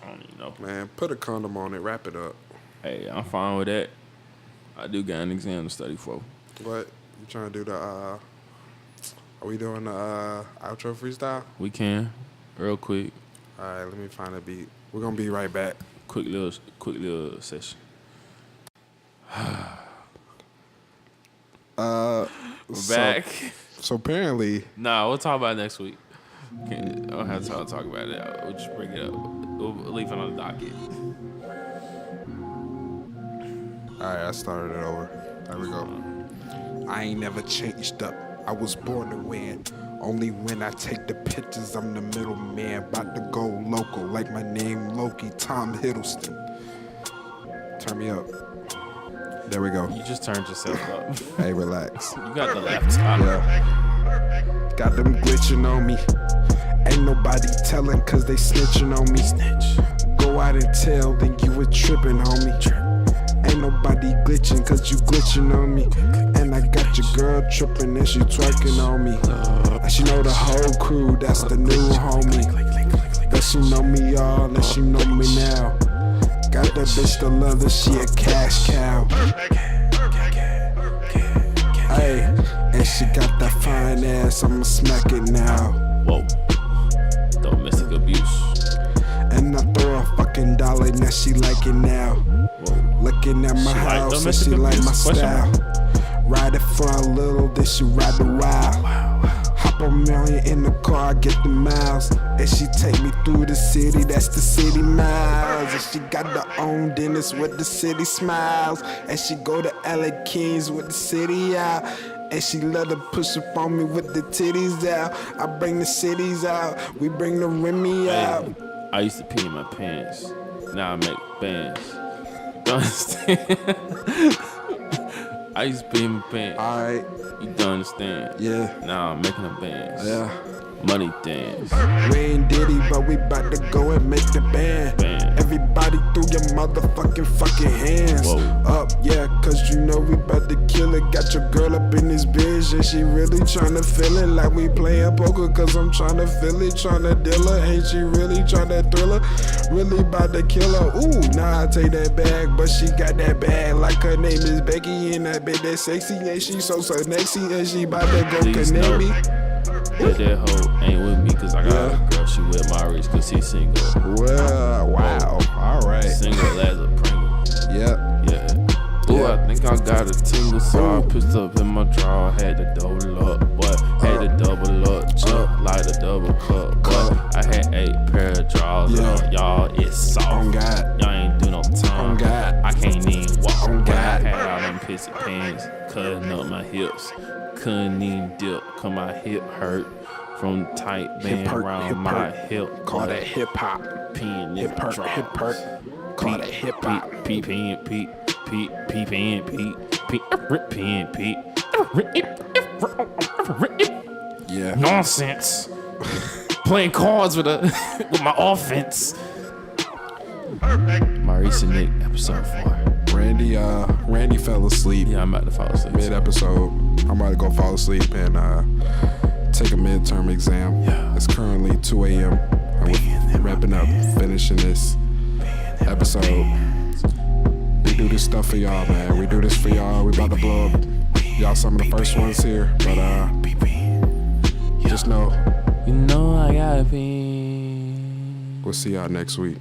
I don't even know. Man, put a condom on it. Wrap it up. Hey, I'm fine with that. I do got an exam to study for. What you trying to do? Are we doing the outro freestyle? We can, real quick, All right, let me find a beat. We're gonna be right back. quick little session. We're back. So apparently, Nah, we'll talk about it next week. I don't have time to talk about it. We'll just bring it up. We'll leave it on the docket. all right, I started it over. There we go. I ain't never changed up. I was born to win. Only when I take the pictures, I'm the middleman. About to go local, like my name Loki, Tom Hiddleston. Turn me up. There we go. You just turned yourself up. Hey, relax. You got the laptop. Yeah. Got them glitching on me. Ain't nobody telling cause they snitching on me. Snitch. Go out and tell, then you were tripping, homie. Ain't nobody glitching cause you glitching on me. And I got your girl tripping and she twerking on me. And she know the whole crew, that's the new homie. But she know me all and she know me now. Got that bitch to love her, she a cash cow. Hey, and she got that fine ass, I'ma smack it now. Whoa. Domestic abuse. And I throw a fucking dollar, now she like it now. Whoa. Looking at my She like house, and domestic she like my abuse? Question style. Ride it for a little, then she ride the wild. Hop a million in the car, I get the miles. And she take me through the city, that's the city miles. And she got the own dentist with the city smiles. And she go to LA Kings with the city out. And she love to push up on me with the titties out. I bring the cities out, we bring the Remy out. Hey, I used to pee in my pants. Now I make bands. Don't understand? I used to pee in my pants. Alright, You don't understand? yeah, Now I'm making a dance. yeah. Money dance. We ain't Diddy, but we bout to go and make the band. Everybody through your motherfucking fucking hands. Whoa. Up, yeah, cause you know we bout to kill it. Got your girl up in this bitch and she really tryna feel it. Like we playing poker cause I'm tryna feel it. Tryna deal her, ain't she really tryna thrill her? Really bout to kill her. Ooh, nah, I take that bag, but she got that bag. Like her name is Becky and that bitch that sexy. And she so sexy and she bout to go Please connect no. me. That hoe ain't with me cause I got a girl. She with Maurice cause he's single. Well, wow, alright. Single as a Pringle. Yep. Yeah. Ooh, I think I got a tingle, so I pissed up in my drawer. Had to double up, but had to double up, jump like a double cup. But I had 8 pair of drawers on, y'all. It's soft. On God. Y'all ain't do no time. On God. I can't even walk. On But I God. had all them pissy pants, cutting up my hips. Couldn't even dip, cause my hip hurt from the tight band around my hip. Call that hip hop. Peeing in Hip my hurt, drawers. hip hurt. Call that hip hop. Peeing, Yeah. nonsense. Playing cards with with my offense. Maurice and Nick, episode 4. Randy fell asleep Yeah, I'm about to fall asleep. mid episode. I'm about to go fall asleep and take a midterm exam. Yeah. It's currently 2 a.m. and we're wrapping up, finishing this episode. We do this stuff for y'all, man. We do this for y'all. We about to blow up. Y'all some of the first ones here, but just know You know I gotta be. we'll see y'all next week.